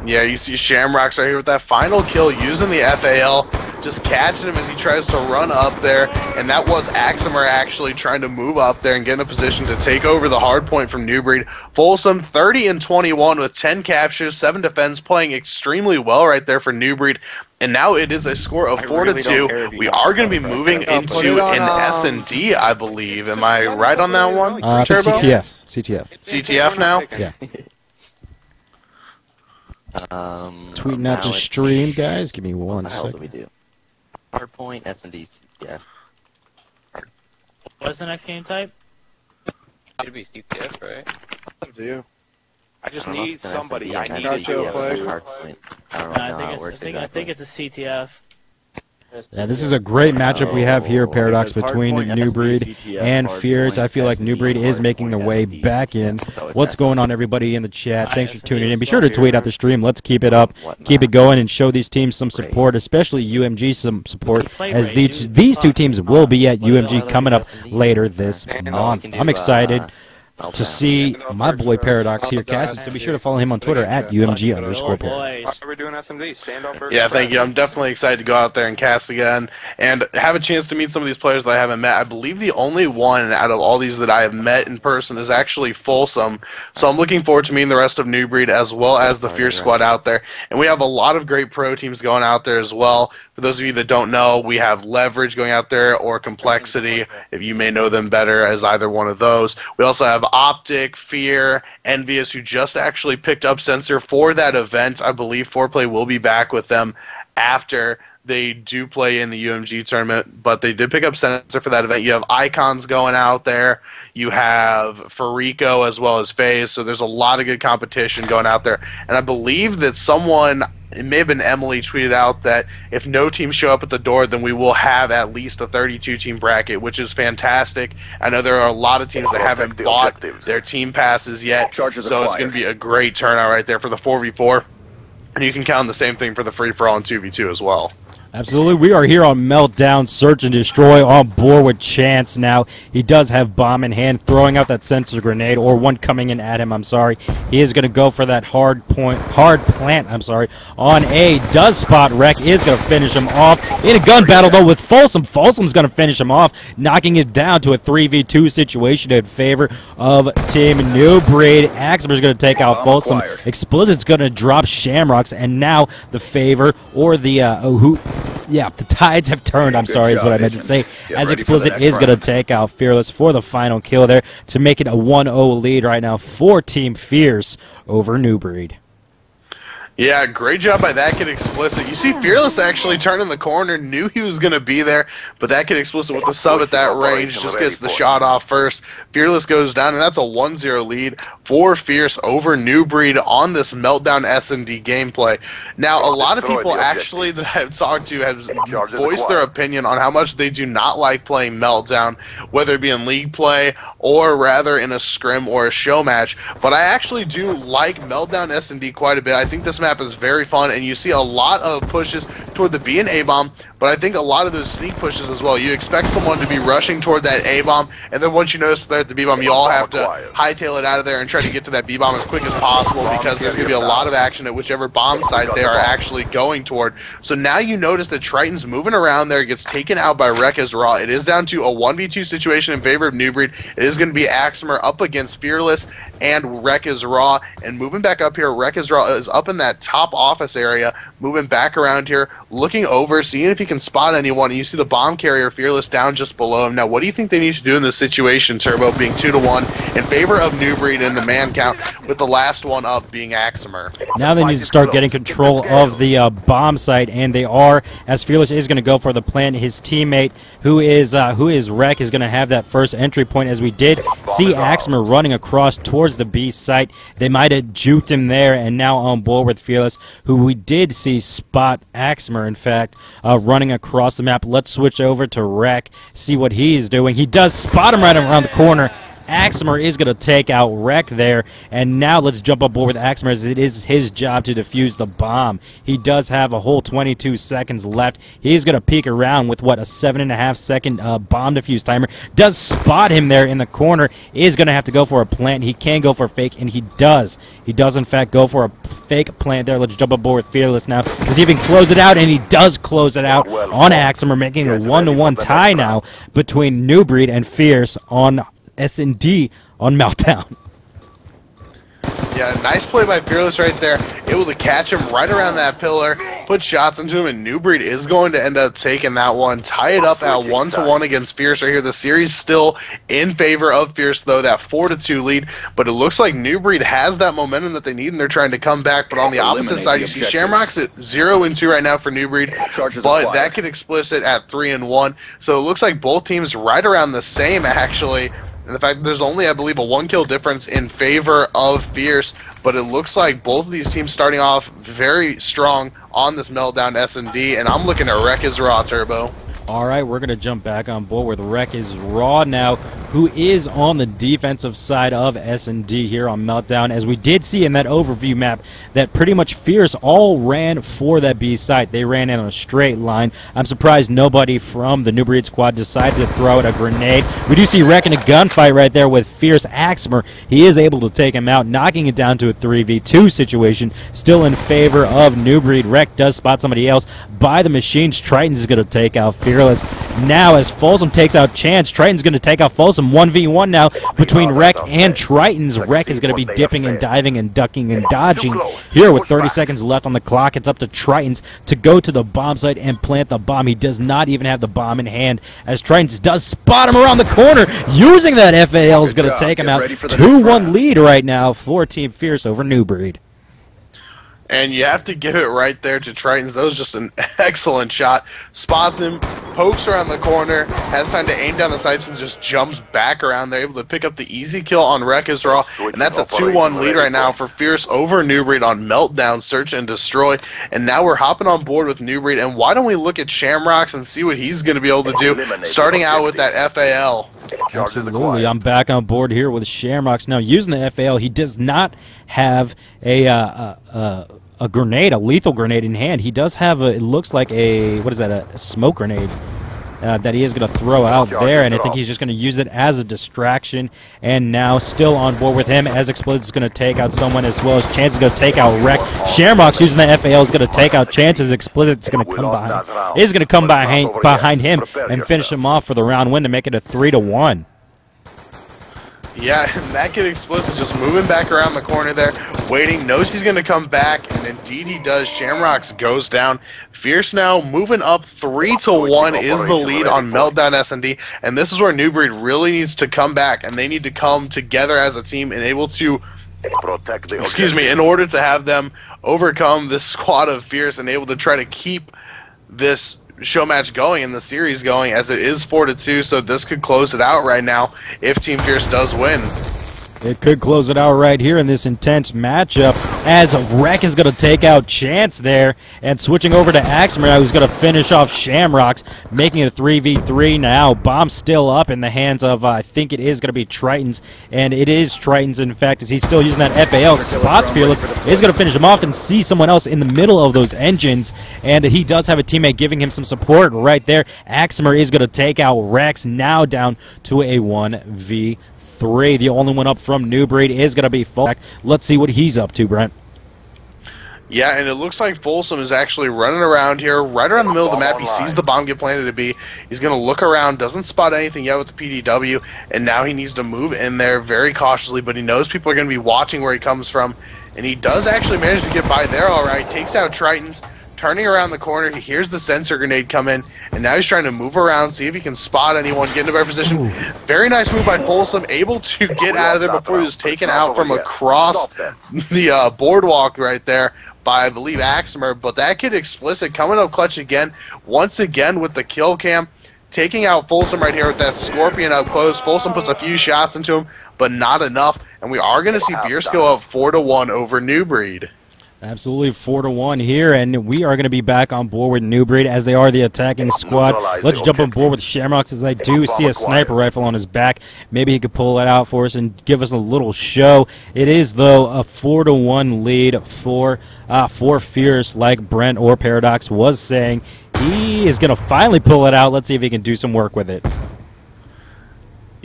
Yeah, you see Shamrocks right here with that final kill using the FAL, just catching him as he tries to run up there, and that was Aximer actually trying to move up there and get in a position to take over the hard point from New Breed. Folsom 30 and 21 with 10 captures, 7 defense, playing extremely well right there for New Breed. And now it is a score of 4-2. We are going to be moving into an S&D, I believe. Am I right on that one? CTF. CTF now? Yeah. Tweeting out the stream, guys. Give me 1 second. What do we do? Hardpoint, S&D, CTF. What's the next game type? It'd be CTF, right? Up to you. I just I don't know if need it's an somebody. S&D. I need think a it's chill a play. hardpoint. I don't No, know how it works I exactly. think it's a CTF. Yeah, this is a great matchup we have here, Paradox, between New Breed and Fierce. I feel like New Breed is making their way back in. What's going on, everybody in the chat? Thanks for tuning in. Be sure to tweet out the stream. Let's keep it up, keep it going, and show these teams some support, especially UMG some support, as these two teams will be at UMG coming up later this month. I'm excited to see my boy Paradox here casting, so be sure to follow him on Twitter at UMG_Paradox. Are we doing SMD? Stand up. Yeah, thank you. I'm definitely excited to go out there and cast again and have a chance to meet some of these players that I haven't met. I believe the only one out of all these that I have met in person is actually Folsom. So I'm looking forward to meeting the rest of New Breed as well as the Fierce squad out there. And we have a lot of great pro teams going out there as well. For those of you that don't know, we have Leverage going out there, or Complexity, if you may know them better as either one of those. We also have Optic, Fear, Envious, who just actually picked up Sensor for that event. I believe Foreplay will be back with them after they do play in the UMG tournament, but they did pick up Sensor for that event. You have Icons going out there. You have Farico as well as FaZe, so there's a lot of good competition going out there. And I believe that someone, it may have been Emily, tweeted out that if no teams show up at the door, then we will have at least a 32-team bracket, which is fantastic. I know there are a lot of teams that haven't bought their team passes yet, so it's going to be a great turnout right there for the 4v4. And you can count on the same thing for the free-for-all and 2v2 as well. Absolutely. We are here on Meltdown, Search and Destroy, on board with Chance now. He does have bomb in hand, throwing out that sensor grenade, or one coming in at him, I'm sorry. He is going to go for that hard plant, on A. Does spot Wreck, is going to finish him off. In a gun battle, though, with Folsom. Folsom's going to finish him off, knocking it down to a 3v2 situation in favor of Team New Breed. Aximer's going to take out Folsom. Explicit's going to drop Shamrocks, and now the favor, or the, yeah, the tides have turned, I'm sorry, is what I meant to say, as Explicit is going to take out Fearless for the final kill there to make it a 1-0 lead right now for Team Fierce over New Breed. Yeah, great job by that kid Explicit. You see Fearless actually turning the corner, knew he was going to be there, but that kid Explicit with the sub at that range just gets the shot off first. Fearless goes down, and that's a 1-0 lead for Fierce over New Breed on this Meltdown S&D gameplay. Now, a lot of people actually that I've talked to have voiced their opinion on how much they do not like playing Meltdown, whether it be in league play or rather in a scrim or a show match. But I actually do like Meltdown S&D quite a bit. I think this map is very fun, and you see a lot of pushes toward the B and A bomb, but I think a lot of those sneak pushes as well. You expect someone to be rushing toward that A bomb, and then once you notice they're at the B bomb, you all have to hightail it out of there and try to get to that B bomb as quick as possible, because there's going to be a lot of action at whichever bomb site they are actually going toward. So now you notice that Triton's moving around there, gets taken out by Wreck is Raw. It is down to a 1v2 situation in favor of New Breed. It is going to be Axmer up against Fearless and Wreck is Raw, and moving back up here, Wreck is Raw is up in that top office area, moving back around here, looking over, seeing if he can spot anyone, and you see the bomb carrier Fearless down just below him. Now, what do you think they need to do in this situation, Turbo, being 2-1 in favor of New Breed in the man count, with the last one up being Axmer? Now they need to start getting control of the bomb site, and they are, as Fearless is going to go for the plant. His teammate, who is Wreck, is going to have that first entry point, as we did see Axmer running across towards the B site. They might have juked him there, and now on board with Fearless, who we did see spot Axmer, in fact, running across the map. Let's switch over to Wreck, see what he's doing. He does spot him right around the corner. Axmer is going to take out Wreck there, and now let's jump aboard with Axmer, as it is his job to defuse the bomb. He does have a whole 22 seconds left. He's going to peek around with, what, a 7.5 second bomb defuse timer. Does spot him there in the corner. Is going to have to go for a plant. He can go for a fake, and he does. He does, in fact, go for a fake plant there. Let's jump aboard with Fearless now, because he can close it out, and he does close it out on Axmer, making a 1-1 tie now between New Breed and Fierce on S&D on Meltdown. Yeah, nice play by Fearless right there. Able to catch him right around that pillar, put shots into him, and New Breed is going to end up taking that one. Tie it up at 1-1 against Fierce right here. The series still in favor of Fierce, though, that 4-2 lead. But it looks like New Breed has that momentum that they need, and they're trying to come back. But on the opposite side, you see Shamrock's at 0-2 right now for New Breed, but that could Explicit at 3-1. So it looks like both teams right around the same, actually. And in fact, there's only, I believe, a 1-kill difference in favor of Fierce, but it looks like both of these teams starting off very strong on this Meltdown S&D, and I'm looking at Wreck is Raw, Turbo. All right, we're going to jump back on board with Wreck is Raw now, who is on the defensive side of S&D here on Meltdown, as we did see in that overview map that pretty much Fierce all ran for that B site. They ran in on a straight line. I'm surprised nobody from the New Breed squad decided to throw out a grenade. We do see Wreck in a gunfight right there with Fierce Axmer. He is able to take him out, knocking it down to a 3v2 situation, still in favor of New Breed. Wreck does spot somebody else by the machines. Triton's is going to take out Fearless. Now, as Folsom takes out Chance, Triton's going to take out Folsom. 1v1 now between Wreck and Triton's. Wreck is going to be dipping and diving and ducking and dodging here with 30 seconds left on the clock. It's up to Triton's to go to the bomb site and plant the bomb. He does not even have the bomb in hand, as Triton's does spot him around the corner. Using that FAL is going to take him out. 2-1 lead right now for Team Fierce over New Breed. And you have to give it right there to Triton's. That was just an excellent shot. Spots him, pokes around the corner, has time to aim down the sights, and just jumps back around. They're able to pick up the easy kill on Wreck is Raw, and that's a 2-1 lead right now for Fierce over New Breed on Meltdown, Search and Destroy. And now we're hopping on board with New Breed, and why don't we look at Shamrocks and see what he's going to be able to do, starting out with that FAL. Absolutely, I'm back on board here with Shamrocks. Now, using the FAL, he does not have a grenade, a lethal grenade in hand. He does have a, it looks like a, what is that, a smoke grenade that he is going to throw out there, and I think he's just going to use it as a distraction. And now still on board with him, as Explicit's going to take out someone, as well as Chance is going to take out Wreck. Shamrock's using the FAL is going to take out Chance's. Explicit's going to come behind, is going to come behind him and finish him off for the round win to make it a 3-1. Yeah, and that kid Explicit just moving back around the corner there, waiting, knows he's going to come back, and indeed he does. Shamrocks goes down. Fierce now moving up 3-1 is the lead on Meltdown S&D, and this is where New Breed really needs to come back, and they need to come together as a team and able to, in order to have them overcome this squad of Fierce and able to try to keep this show match going and the series going, as it is 4-2, so this could close it out right now if Team Fierce does win. It could close it out right here in this intense matchup, as Rek is going to take out Chance there, and switching over to Axemer, who's going to finish off Shamrocks, making it a 3v3 now. Bomb still up in the hands of, I think it is going to be Tritons, and it is Tritons, in fact, as he's still using that FAL. Spots Fearless is going to finish him off and see someone else in the middle of those engines, and he does have a teammate giving him some support right there. Axemer is going to take out Rex, now down to a 1v3. The only one up from New Breed is going to be Folsom. Let's see what he's up to, Brent. Yeah, and it looks like Folsom is actually running around here, right around the middle of the map. He sees the bomb get planted to B. He's going to look around, doesn't spot anything yet with the PDW, and now he needs to move in there very cautiously, but he knows people are going to be watching where he comes from, and he does actually manage to get by there all right. Takes out Tritons. Turning around the corner, he hears the sensor grenade come in, and now he's trying to move around, see if he can spot anyone, get into a better position. Ooh. Very nice move by Folsom, able to get out of there before he was taken out from across the boardwalk right there by, I believe, Axemer. But that kid Explicit coming up clutch again, once again with the kill cam, taking out Folsom right here with that Scorpion up close. Folsom puts a few shots into him, but not enough, and we are going to see Fierce go up 4-1 over New Breed. Absolutely 4-1 here, and we are going to be back on board with New Breed as they are the attacking squad. Let's jump on board with Shamrocks, as I do see a sniper rifle on his back. Maybe he could pull that out for us and give us a little show. It is, though, a 4-1 lead for Fierce, like Brent or Paradox was saying. He is going to finally pull it out. Let's see if he can do some work with it.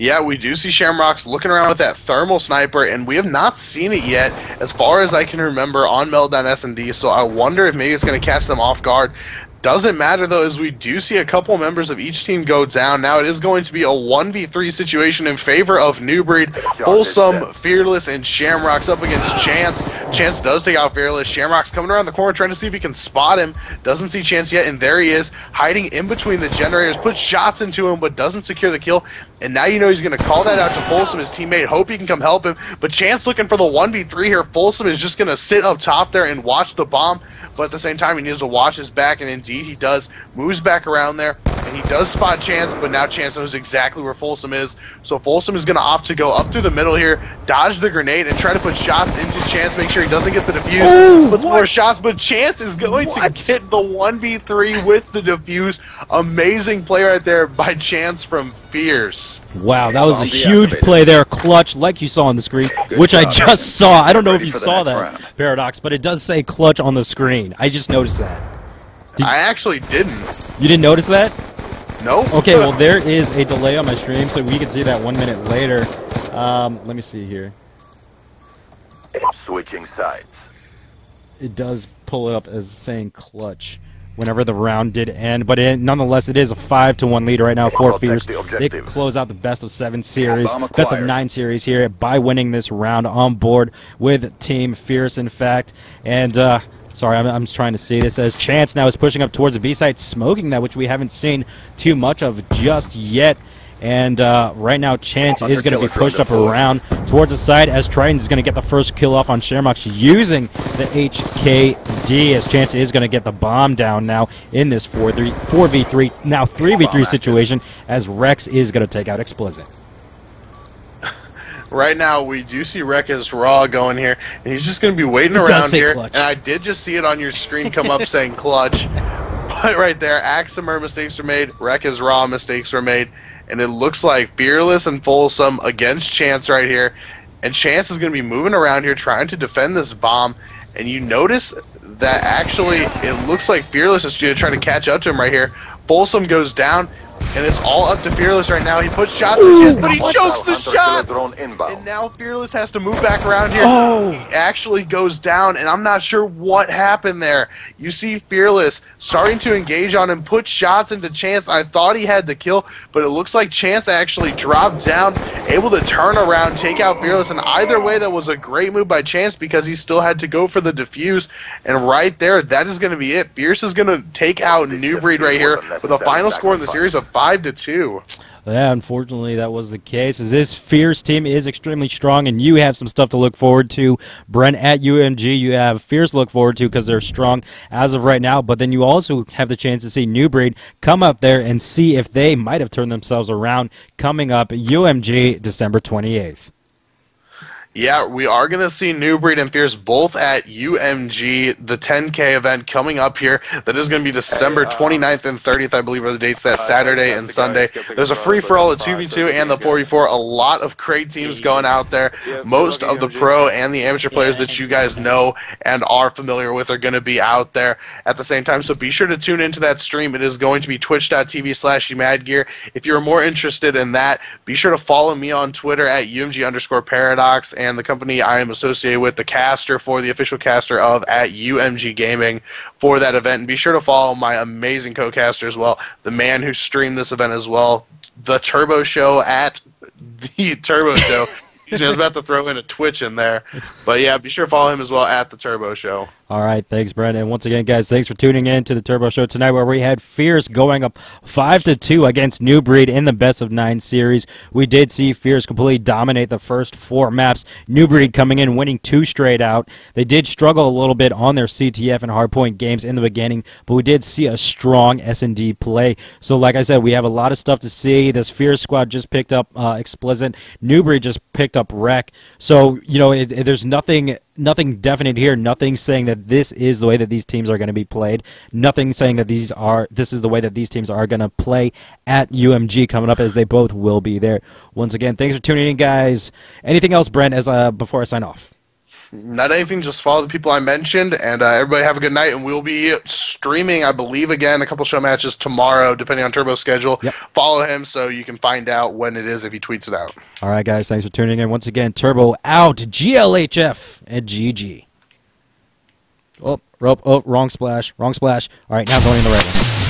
Yeah, we do see Shamrocks looking around with that thermal sniper, and we have not seen it yet, as far as I can remember, on Meltdown S&D, so I wonder if maybe it's going to catch them off guard. Doesn't matter, though, as we do see a couple members of each team go down. Now it is going to be a 1v3 situation in favor of New Breed. Folsom, Fearless, and Shamrocks up against Chance. Chance does take out Fearless. Shamrocks coming around the corner trying to see if he can spot him. Doesn't see Chance yet, and there he is, hiding in between the generators. Puts shots into him, but doesn't secure the kill. And now you know he's going to call that out to Folsom, his teammate. Hope he can come help him. But Chance looking for the 1v3 here. Folsom is just going to sit up top there and watch the bomb. But at the same time, he needs to watch his back, and indeed he does. Moves back around there, and he does spot Chance, but now Chance knows exactly where Folsom is. So Folsom is going to opt to go up through the middle here, dodge the grenade, and try to put shots into Chance, make sure he doesn't get the defuse. Puts more shots, but Chance is going to get the 1v3 with the defuse. Amazing play right there by Chance from Fierce. Wow, that was a huge play there, clutch, like you saw on the screen, which I just saw. I don't know if you saw that, Paradox, but it does say clutch on the screen. I just noticed that. I actually didn't. You didn't notice that? No. Okay, well, there is a delay on my stream, so we can see that 1 minute later. Let me see here. Switching sides. It does pull it up as saying clutch whenever the round did end, but nonetheless, it is a 5-1 lead right now for Fierce. They close out the best of 7 series, best of 9 series here by winning this round on board with Team Fierce, in fact. And sorry, I'm just trying to see this as Chance now is pushing up towards the B site, smoking that, which we haven't seen too much of just yet. And right now, Chance is going to be pushed up around towards the side as Tritons is going to get the first kill off on Shamrocks using the HKD, as Chance is going to get the bomb down now in this 4v3, now 3v3 situation, as Rex is going to take out Explicit. Right now, we do see Rekka's Raw going here, and he's just going to be waiting around here. Clutch. And I did just see it on your screen come up saying clutch. But right there, Axemer mistakes were made, Rekka's Raw mistakes were made, and it looks like Fearless and Folsom against Chance right here. And Chance is going to be moving around here trying to defend this bomb. And you notice that actually it looks like Fearless is trying to catch up to him right here. Folsom goes down, and it's all up to Fearless right now. He puts shots in Chance, but he chokes the shot! And now Fearless has to move back around here. He actually goes down, and I'm not sure what happened there. You see Fearless starting to engage on him, put shots into Chance. I thought he had the kill, but it looks like Chance actually dropped down, able to turn around, take out Fearless. And either way, that was a great move by Chance because he still had to go for the defuse. And right there, that is going to be it. Fierce is going to take out New Breed right here with a final score in the series of 5-2. Yeah, unfortunately, that was the case. As this Fierce team is extremely strong, and you have some stuff to look forward to. Brent, at UMG, you have Fierce to look forward to because they're strong as of right now. But then you also have the chance to see New Breed come up there and see if they might have turned themselves around coming up UMG December 28th. Yeah, we are going to see New Breed and Fierce both at UMG, the 10K event coming up here. That is going to be December 29th and 30th, I believe, are the dates. That Saturday and Sunday. There's a free-for-all at 2v2 and the 4v4. A lot of great teams going out there. Most of the pro and the amateur players that you guys know and are familiar with are going to be out there at the same time. So be sure to tune into that stream. It is going to be twitch.tv/umadgear. If you're more interested in that, be sure to follow me on Twitter at UMG_Paradox. And the company I am associated with, the caster for the official caster of at UMG Gaming for that event. And be sure to follow my amazing co-caster as well, the man who streamed this event as well, the Turbo Show at the Turbo Show. I was about to throw in a Twitch in there. But yeah, be sure to follow him as well at the Turbo Show. All right, thanks, Brent. And once again, guys, thanks for tuning in to the Turbo Show tonight, where we had Fierce going up 5-2 against New Breed in the Best of 9 series. We did see Fierce completely dominate the first 4 maps. New Breed coming in, winning 2 straight out. They did struggle a little bit on their CTF and hardpoint games in the beginning, but we did see a strong S&D play. So, like I said, we have a lot of stuff to see. This Fierce squad just picked up Explicit. New Breed just picked up Wreck. So, you know, there's nothing definite here. Nothing saying that this is the way that these teams are going to be played. Nothing saying that this is the way that these teams are going to play at UMG coming up, as they both will be there. Once again, thanks for tuning in, guys. Anything else, Brent, before I sign off? Not anything, just follow the people I mentioned, and everybody have a good night, and we'll be streaming, I believe, again, a couple show matches tomorrow, depending on Turbo's schedule. Yep. Follow him so you can find out when it is if he tweets it out. All right, guys, thanks for tuning in. Once again, Turbo out, GLHF and GG. Oh, rope, oh, wrong splash. All right, now going in the right one.